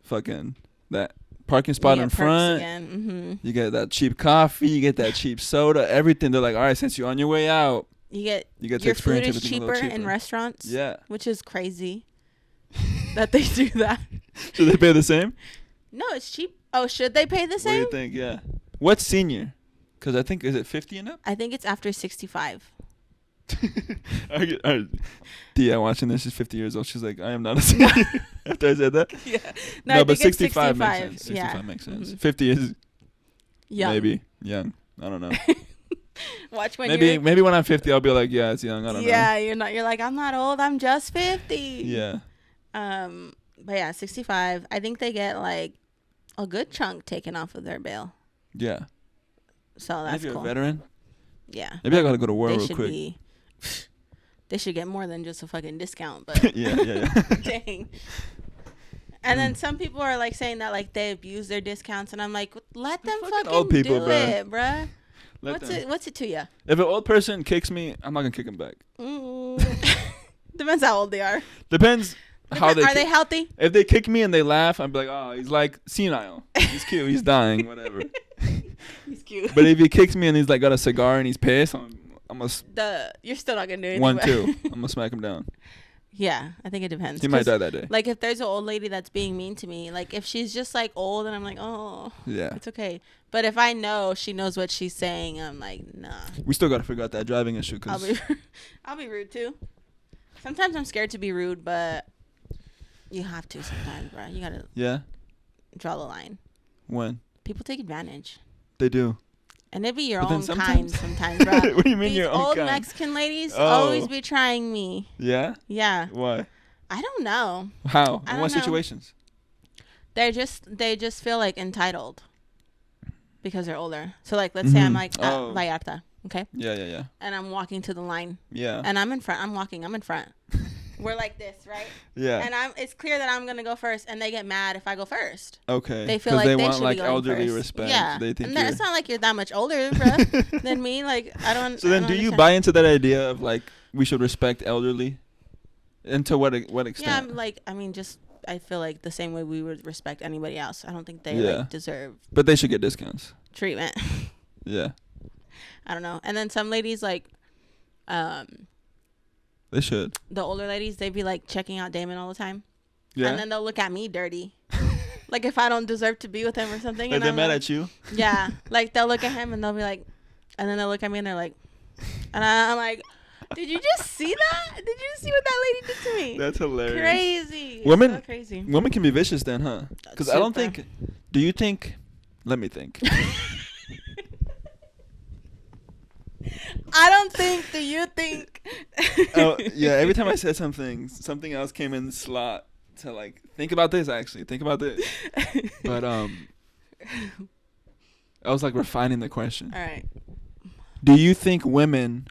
fucking that parking spot in front. Mm-hmm. You get that cheap coffee, you get that cheap soda, everything. They're like, all right, since you're on your way out, You get you get to your food experience is everything a little cheaper in cheaper. restaurants. Yeah. Which is crazy that they do that. Should they pay the same? No, it's cheap. Oh, should they pay the What do same? you think? Yeah. What's senior? Because I think, is it 50 and up? I think it's after 65. Dia watching this, she's 50 years old. She's like, I am not a senior. After I said that. Yeah. No, I but think it's 65 makes sense. 65 Yeah. makes sense. Mhm. 50 is Young. maybe young. I don't know. Watch when Maybe when I'm 50, I'll be like, yeah, it's young. I don't know. Yeah, you're not. You're like, I'm not old. I'm just 50. Yeah. But yeah, 65. I think they get like a good chunk taken off of their bail. Yeah. So And that's if you're cool. a veteran, Yeah. maybe I gotta go to war They real should quick. be. They should get more than just a fucking discount, but yeah. dang. And then some people are like saying that like they abuse their discounts, and I'm like, let them fucking fucking old people, do bruh. it, bruh. Let them. What's it to you? If an old person kicks me, I'm not gonna kick him back. Depends how old they are. Depends how Are they healthy? If they kick me and they laugh, I'm like, oh, he's like senile. He's cute. He's dying. Whatever. He's cute. But if he kicks me and he's like got a cigar and he's pissed, I'm you're still not gonna do anything. 1-2. I'm gonna smack him down. Yeah, I think it depends. He might die that day. Like if there's an old lady that's being mean to me, like if she's just like old and I'm like, oh, yeah, it's okay. But if I know she knows what she's saying, I'm like, nah. We still gotta figure out that driving issue. I'll be rude too. Sometimes I'm scared to be rude, but you have to sometimes, bro. You gotta draw the line. When people take advantage, they do. And it be your own kind sometimes, bro. What do you mean These your own old kind? Mexican ladies always be trying me. Yeah? Yeah. Why? I don't know. How? In what situations? They just feel like entitled because they're older. So like, let's say I'm like at Vallarta, okay? Yeah. And I'm walking to the line. Yeah. And I'm in front. I'm in front. We're like this, right? Yeah. And it's clear that I'm gonna go first, and they get mad if I go first. Okay. They feel like they want should like be going elderly first. respect. Yeah. They think and it's not like you're that much older, bro, than me. Like I don't. So then, do you buy into that idea of like we should respect elderly? And to what extent? Yeah, I feel like the same way we would respect anybody else. I don't think they like deserve. But they should get discounts. Treatment. Yeah. I don't know. And then some ladies like, they should. The older ladies, they'd be like checking out Damon all the time. Yeah. And then they'll look at me dirty. Like if I don't deserve to be with him or something. Like and they're mad at you? Yeah. Like they'll look at him and they'll be like, and then they'll look at me and they're like, and I'm like, did you just see that? Did you see what that lady did to me? That's hilarious. Crazy. Women, so crazy. Women can be vicious then, huh? Because I don't think, do you think, let me think. I don't think. Do you think? Oh yeah. Every time I said something else came in the slot to like think about this. Actually, think about this. But I was like refining the question. All right. Do you think women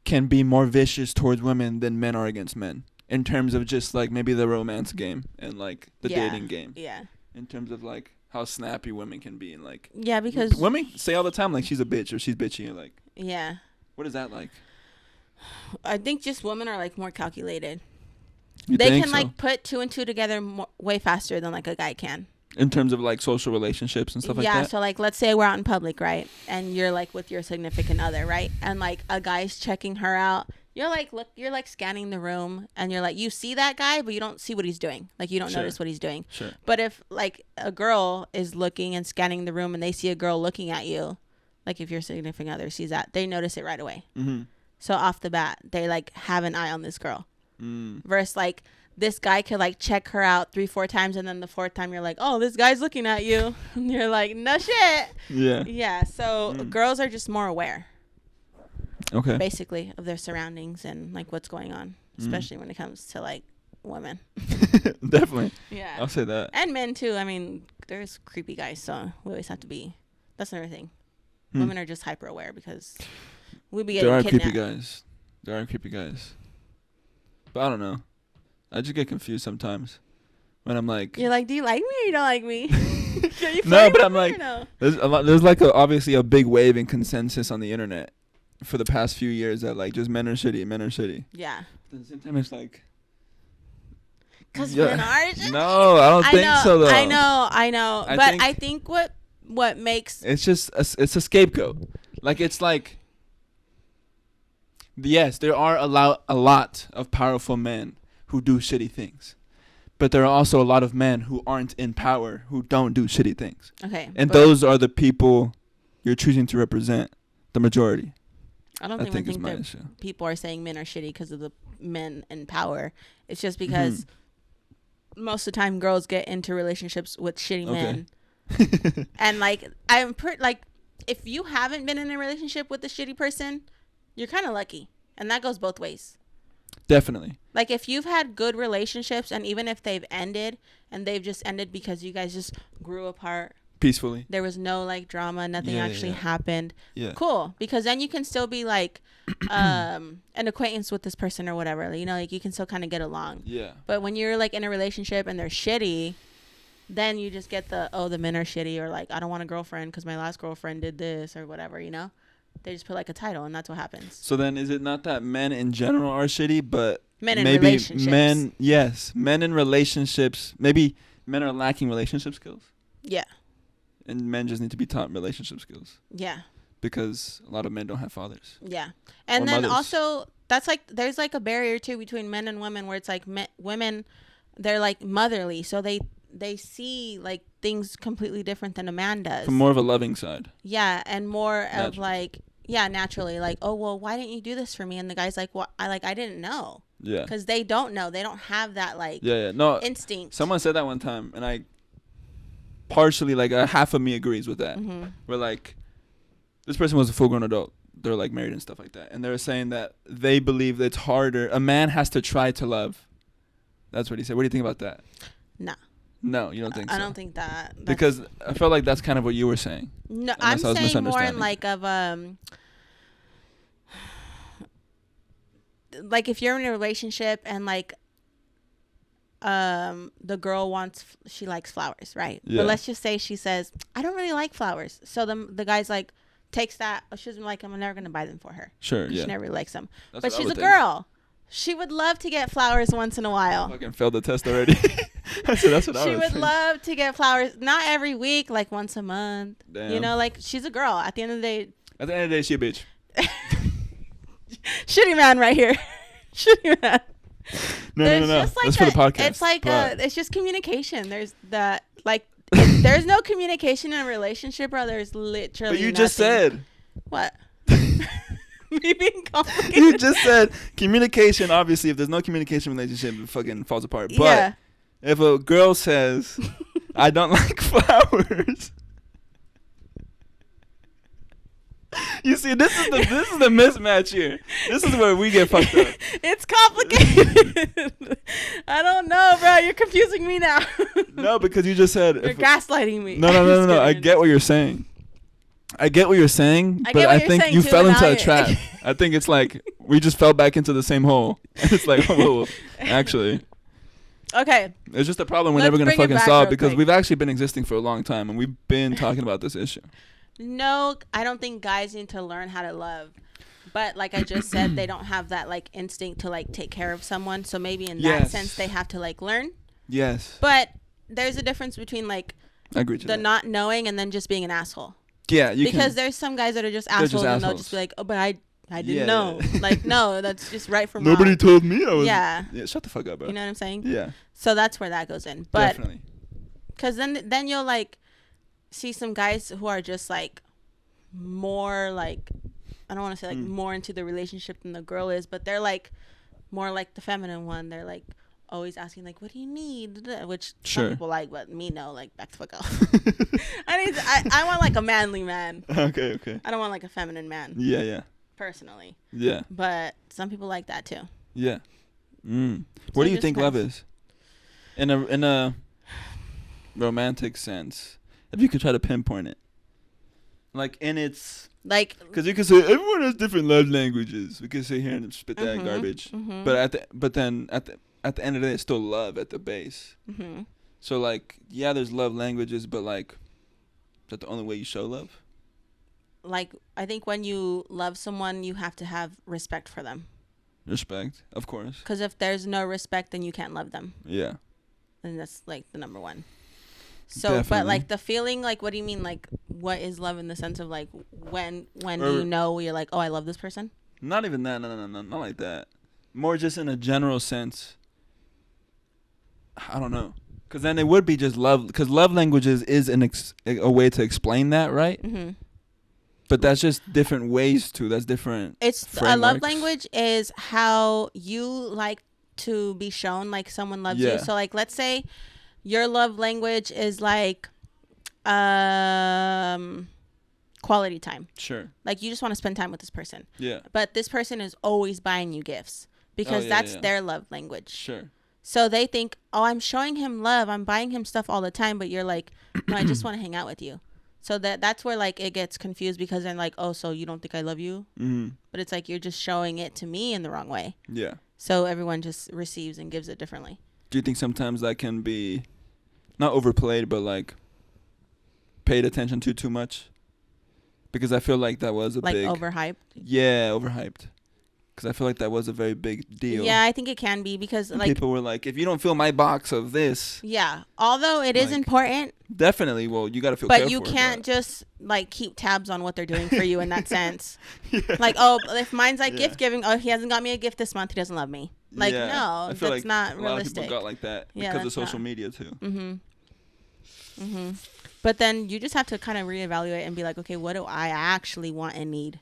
can be more vicious towards women than men are against men in terms of just like maybe the romance game and like the dating game? Yeah. In terms of like how snappy women can be and like. Yeah, because women say all the time like she's a bitch or she's bitchy and like. Yeah. What is that like? I think just women are like more calculated. You they think can so? like put two and two together way faster than like a guy can. In terms of like social relationships and stuff like that? Yeah, so like let's say we're out in public, right? And you're like with your significant other, right? And like a guy's checking her out. You're like scanning the room and you're like, you see that guy, but you don't see what he's doing. Like you don't notice what he's doing. Sure. But if like a girl is looking and scanning the room and they see a girl looking at you, like if your significant other sees that, they notice it right away. Mm-hmm. So off the bat, they like have an eye on this girl. Versus like this guy could like check her out 3-4 times, and then the fourth time you're like, oh, this guy's looking at you, and you're like, no shit. Yeah. Yeah. So girls are just more aware. Okay. Basically of their surroundings and like what's going on, especially when it comes to like women. Definitely. Yeah. I'll say that. And men too. I mean, there's creepy guys, so we always have to be. That's another thing. Women are just hyper aware because we be getting kidnapped. There are creepy guys. But I don't know. I just get confused sometimes when I'm like. You're like, do you like me or you don't like me? No, but I'm like, there's like obviously a big wave in consensus on the internet for the past few years that like just men are shitty. Yeah. But at the same time, it's like. Because men are shitty? No, I don't think so though. I know. But I think what makes it's a scapegoat. Like it's like. Yes, there are a lot of powerful men who do shitty things. But there are also a lot of men who aren't in power who don't do shitty things. Okay. And those are the people you're choosing to represent the majority. I don't think that people are saying men are shitty because of the men in power. It's just because most of the time girls get into relationships with shitty men. And like if you haven't been in a relationship with a shitty person, you're kind of lucky. And that goes both ways. Definitely. Like if you've had good relationships and even if they've ended and they've just ended because you guys just grew apart peacefully, there was no like drama, nothing happened. Yeah. Cool. Because then you can still be like an acquaintance with this person or whatever. You know, like you can still kind of get along. Yeah. But when you're like in a relationship and they're shitty, then you just get the men are shitty, or like I don't want a girlfriend because my last girlfriend did this or whatever, you know? They just put like a title, and that's what happens. So then, is it not that men in general are shitty, but men in maybe relationships? Men in relationships. Maybe men are lacking relationship skills. Yeah. And men just need to be taught relationship skills. Yeah. Because a lot of men don't have fathers. Yeah. And then mothers. Also, that's like, there's like a barrier too between men and women, where it's like women, they're like motherly. So they see like things completely different than a man does. From more of a loving side. Yeah. And more of like, yeah, naturally, like, oh, well, why didn't you do this for me? And the guy's like, well, I didn't know. Yeah. Because they don't know. They don't have that, like, no, instinct. Someone said that one time, and I partially, like, half of me agrees with that. Mm-hmm. Where, like, this person was a full-grown adult. They're, like, married and stuff like that. And they were saying that they believe that it's harder. A man has to try to love. That's what he said. What do you think about that? Nah. No, you don't think so? I don't think that. Because I felt like that's kind of what you were saying. No, I'm saying more in like of like if you're in a relationship and like the girl she likes flowers, right? Yeah. But let's just say she says, I don't really like flowers. So the guy's like takes that, she doesn't like them, I'm never gonna buy them for her. Sure, yeah. She never really likes them. But she's a girl. She would love to get flowers once in a while. I fucking failed the test already. I said that's what I was She would saying. love to get flowers, not every week, like once a month. Damn. You know, like she's a girl. At the end of the day. At the end of the day, she a bitch. Shitty man right here. Shitty man. No. Like that's for the podcast. It's like it's just communication. There's that like if there's no communication in a relationship, bro. There's literally. But you nothing. Just said. What? Me being complicated. You just said communication. Obviously, if there's no communication in a relationship, it fucking falls apart. But if a girl says, "I don't like flowers," you see, this is the mismatch here. This is where we get fucked up. It's complicated. I don't know, bro. You're confusing me now. No, because you just said you're gaslighting me. No. I get what you're saying. But I think you fell into a trap. I think it's like we just fell back into the same hole. It's like, oh, actually. Okay. It's just a problem we're never going to fucking solve because we've actually been existing for a long time and we've been talking about this issue. No, I don't think guys need to learn how to love. But like I just said, they don't have that like instinct to like take care of someone. So maybe in that sense, they have to like learn. Yes. But there's a difference between like I agree to the not knowing and then just being an asshole. Yeah, because there's some guys that are just assholes and they'll just be like, oh, but I didn't know. Yeah. Like, no, that's just right from wrong. Nobody told me I was. Yeah. Shut the fuck up, bro. You know what I'm saying? Yeah. So that's where that goes in. But definitely. Because then you'll like see some guys who are just like more like, I don't want to say like more into the relationship than the girl is, but they're like more like the feminine one. They're like always asking like, what do you need? Which some people like, but me no, like back the fuck off. I want like a manly man. Okay. I don't want like a feminine man. Yeah. Personally. Yeah. But some people like that too. Yeah. What do you think love is? In a romantic sense, if you could try to pinpoint it, like in its like, because you could say everyone has different love languages. We could sit here and spit that garbage, but at the end of the day, it's still love at the base. Mm-hmm. So, like, yeah, there's love languages, but, like, is that the only way you show love? Like, I think when you love someone, you have to have respect for them. Respect, of course. Because if there's no respect, then you can't love them. Yeah. And that's, like, the number one. So, definitely. But, like, the feeling, like, what do you mean? Like, what is love in the sense of, like, when you know you're like, oh, I love this person? Not even that. No. Not like that. More just in a general sense. I don't know. Because then it would be just love. Because love languages is a way to explain that, right? Mm-hmm. But that's just different ways to. That's different. A love language is how you like to be shown like someone loves you. So like, let's say your love language is like quality time. Sure. Like you just want to spend time with this person. Yeah. But this person is always buying you gifts because that's their love language. Sure. So they think, oh, I'm showing him love. I'm buying him stuff all the time. But you're like, no, I just want to hang out with you. So that's where like it gets confused because then like, oh, so you don't think I love you? Mm-hmm. But it's like you're just showing it to me in the wrong way. Yeah. So everyone just receives and gives it differently. Do you think sometimes that can be not overplayed, but like paid attention to too much? Because I feel like that was a like big... overhyped. Yeah, overhyped. Because I feel like that was a very big deal. Yeah, I think it can be because and like people were like, if you don't fill my box of this... Yeah, although it is important. Definitely, well, you got to feel but careful. You can't just like keep tabs on what they're doing for you in that sense. Like, oh, if mine's like gift giving, oh, he hasn't got me a gift this month, he doesn't love me. Like, no, that's like not realistic. A lot of people got like that because of social media too. But then you just have to kind of reevaluate and be like, okay, what do I actually want and need?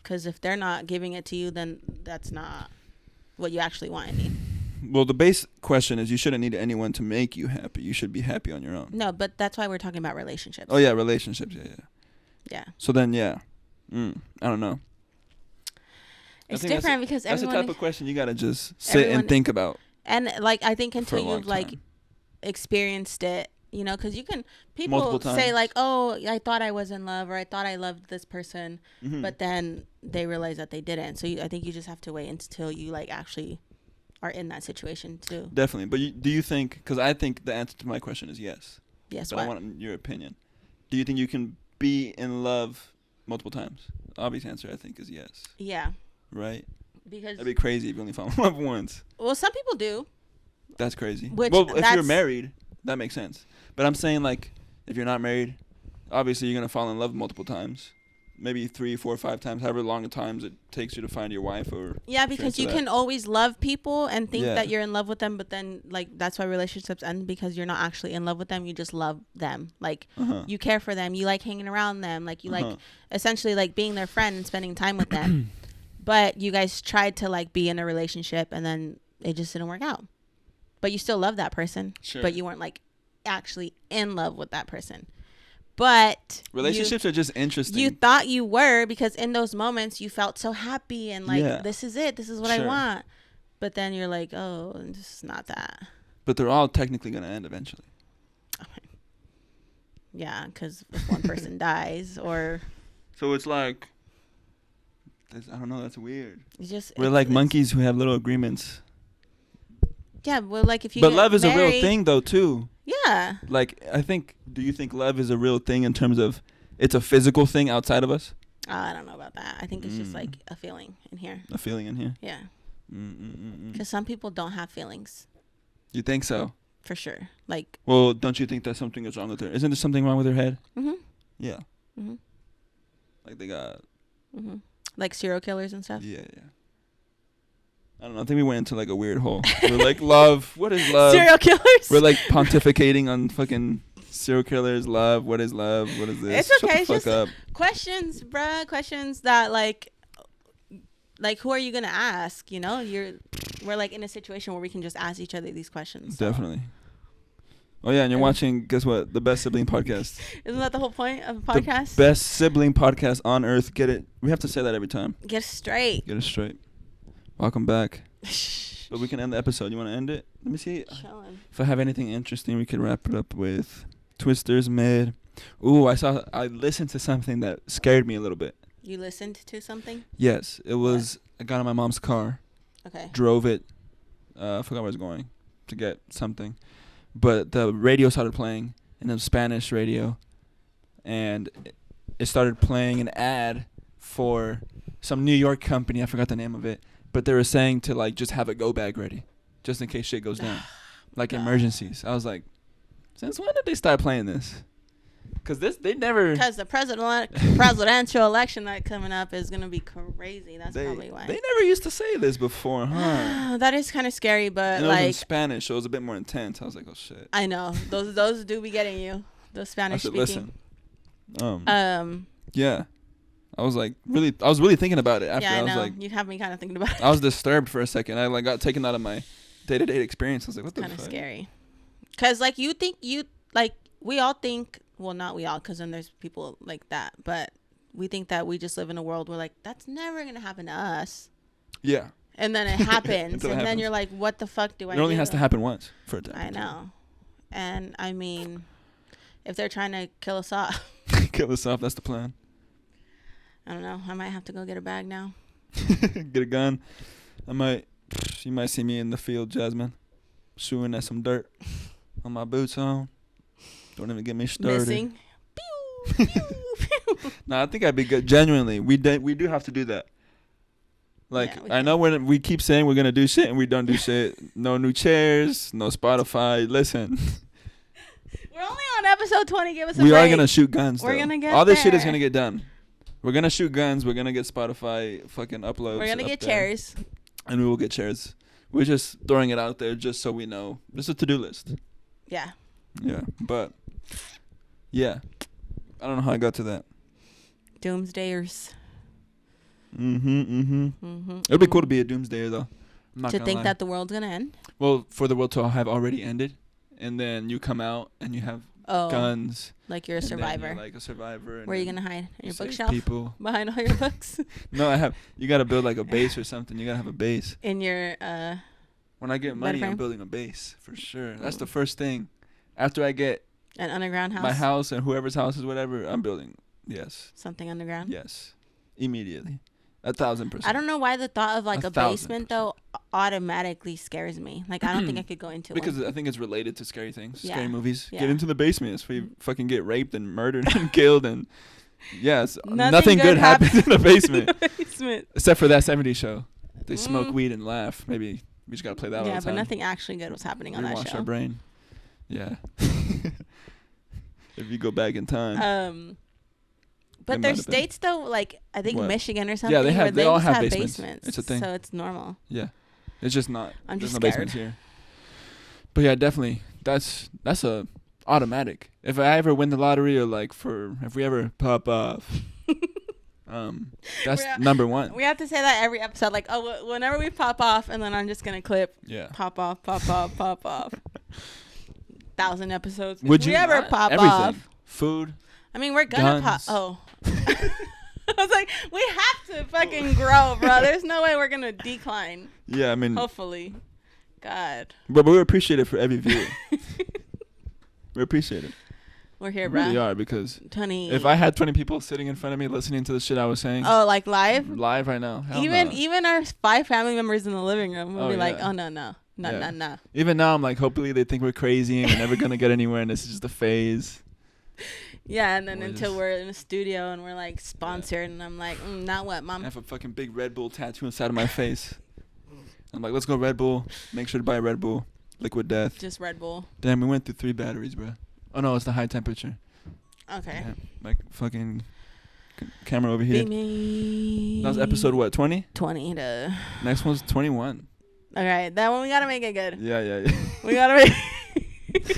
Because if they're not giving it to you, then that's not what you actually want and need. Well, the base question is you shouldn't need anyone to make you happy. You should be happy on your own. No, but that's why we're talking about relationships. Oh, yeah, relationships. Yeah. So then, I don't know. It's different because that's the type of question you got to just sit and think about. And, like, I think until you've, like, experienced it, you know, because people say, like, oh, I thought I was in love or I thought I loved this person, but then they realize that they didn't. So I think you just have to wait until you, like, actually are in that situation too. Definitely. But do you think, because I think the answer to my question is yes. Yes, but what? I want your opinion. Do you think you can be in love multiple times? The obvious answer, I think, is yes. Yeah. Right? Because that'd be crazy if you only fall in love once. Well, some people do. That's crazy. Well, if you're married, that makes sense. But I'm saying, like, if you're not married, obviously you're going to fall in love multiple times. Maybe 3, 4, 5 times, however long of times it takes you to find your wife or... Yeah, because you can always love people and think that you're in love with them, but then, like, that's why relationships end, because you're not actually in love with them. You just love them. Like, you care for them. You like hanging around them. Like, you like, essentially, like, being their friend and spending time with them. But you guys tried to, like, be in a relationship, and then it just didn't work out. But you still love that person. Sure. But you weren't, like, actually in love with that person. But relationships are just interesting. You thought you were, because in those moments you felt so happy and like, this is it. This is what I want. But then you're like, oh, this is not that. But they're all technically going to end eventually. Yeah, because if one person dies or... So it's like, I don't know, that's weird. We're like monkeys who have little agreements. Yeah, well, like if you But love is a real thing, though, too. Yeah. Like, do you think love is a real thing in terms of it's a physical thing outside of us? I don't know about that. I think it's just like a feeling in here. A feeling in here? Yeah. Because some people don't have feelings. You think so? For sure. Like. Well, don't you think that something is wrong with her? Isn't there something wrong with her head? Yeah. Like they got. Like serial killers and stuff? Yeah. I don't know. I think we went into like a weird hole. We're like, love. What is love? Serial killers. We're like pontificating on fucking serial killers. Love. What is love? What is this? It's okay. Shut the fuck up. Questions, bruh. Questions that like who are you gonna ask? You know, we're like in a situation where we can just ask each other these questions. So. Definitely. Oh yeah, and you're watching. Guess what? The best sibling podcast. Isn't that the whole point of a podcast? The best sibling podcast on earth. Get it? We have to say that every time. Get it straight. Get it straight. Welcome back. But we can end the episode. You want to end it? Let me see. Chilling. If I have anything interesting, we could wrap it up with Twister's mid. Ooh, I listened to something that scared me a little bit. You listened to something? Yes. It was, I got in my mom's car. Okay. Drove it. I forgot where I was going to get something. But the radio started playing, and it was Spanish radio. And it started playing an ad for some New York company. I forgot the name of it. But they were saying to, like, just have a go bag ready, just in case shit goes down. Like, emergencies. I was like, since when did they start playing this? Because they never... Because the presidential election night coming up is going to be crazy. That's probably why. They never used to say this before, huh? That is kind of scary, but, and it like... was in Spanish, so it was a bit more intense. I was like, oh, shit. I know. Those do be getting you. Those Spanish speaking. Listen. Yeah. I was really thinking about it after. Yeah, I know. Was like, you have me kind of thinking about it. I was disturbed for a second. I like got taken out of my day-to-day experience. I was like, what the fuck? Kind of scary. Because, like, we all think, well, not we all, because then there's people like that, but we think that we just live in a world where, like, that's never going to happen to us. Yeah. And then it happens. And then you're like, what the fuck do I do? It only has to happen once for it to happen. I know. And, I mean, if they're trying to kill us off. Kill us off, that's the plan. I don't know. I might have to go get a bag now. Get a gun. You might see me in the field, Jasmine, shooting at some dirt on my boots on. Don't even get me started. Missing. Pew, pew, pew. No, I think I'd be good. Genuinely, we do have to do that. Like, yeah, I know we keep saying we're gonna do shit and we don't do shit. No new chairs, no Spotify. Listen, we're only on episode 20. Give us a break. We are gonna shoot guns. We're gonna get all this there. Shit is gonna get done. We're gonna shoot guns. We're gonna get Spotify fucking uploads. We're gonna get chairs. And we will get chairs. We're just throwing it out there just so we know. This is a to-do list. Yeah. Yeah, but yeah, I don't know how I got to that. Doomsdayers. It'd be cool to be a doomsdayer, though. I'm not to gonna think lie. that the world's gonna end. Well, for the world to have already ended, and then you come out and you have guns. Like you're a survivor. You're like a survivor. Where are you gonna hide? In your bookshelf? People behind all your books. No, you gotta build like a base or something. You gotta have a base. In your When I get money, I'm building a base for sure. That's the first thing. After I get an underground house. My house and whoever's house is whatever, I'm building. Yes. Something underground. Yes. Immediately. 1,000%. I don't know why the thought of like a basement though automatically scares me. Like I don't think I could go into because one. I think it's related to scary things, Yeah. scary movies. Yeah. Get into the basement. It's where you fucking get raped and murdered and killed and yes, nothing good happens in the basement. Except for that 70s show. They smoke weed and laugh. Maybe we just gotta play that all the time. Yeah, but nothing actually good was happening on that show. Wash our brain. Yeah. If you go back in time. But there's states though, like I think Michigan or something. Yeah, they all have basements. It's a thing. So it's normal. Yeah, it's just not. I'm just no scared. Basements here. But yeah, definitely. That's a automatic. If I ever win the lottery or like if we ever pop off, that's number one. We have to say that every episode, like whenever we pop off, and then I'm just gonna clip. Yeah. Pop off, pop off, pop off. 1,000 episodes. Would you ever pop everything. Off? Food. I mean, we're gonna pop. Oh. I was like, we have to fucking grow, bro. There's no way we're gonna decline. Yeah, I mean. Hopefully. God. But we appreciate it for every view. We appreciate it. We're here, bro. We really are, because 20. If I had 20 people sitting in front of me listening to the shit I was saying. Oh, like live? Live right now. Even our 5 family members in the living room will be like, oh, no. No. Even now, I'm like, hopefully they think we're crazy and we're never going to get anywhere and this is just a phase. Yeah, and then until we're in a studio and we're like sponsored and I'm like, now what, Mom? I have a fucking big Red Bull tattoo inside of my face. I'm like, let's go Red Bull. Make sure to buy Red Bull. Liquid Death. Just Red Bull. Damn, we went through 3 batteries, bro. Oh, no, it's the high temperature. Okay. Yeah, my fucking camera over here. That was episode what, 20? 20. Next one's 21. All right, that one we got to make it good. Yeah. We got to make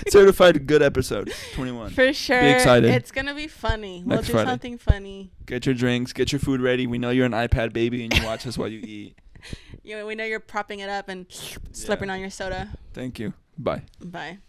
certified good episode, 21. For sure. Be excited. It's going to be funny. Next do Friday. Something funny. Get your drinks. Get your food ready. We know you're an iPad baby and you watch us while you eat. We know you're propping it up and slurping on your soda. Thank you. Bye. Bye.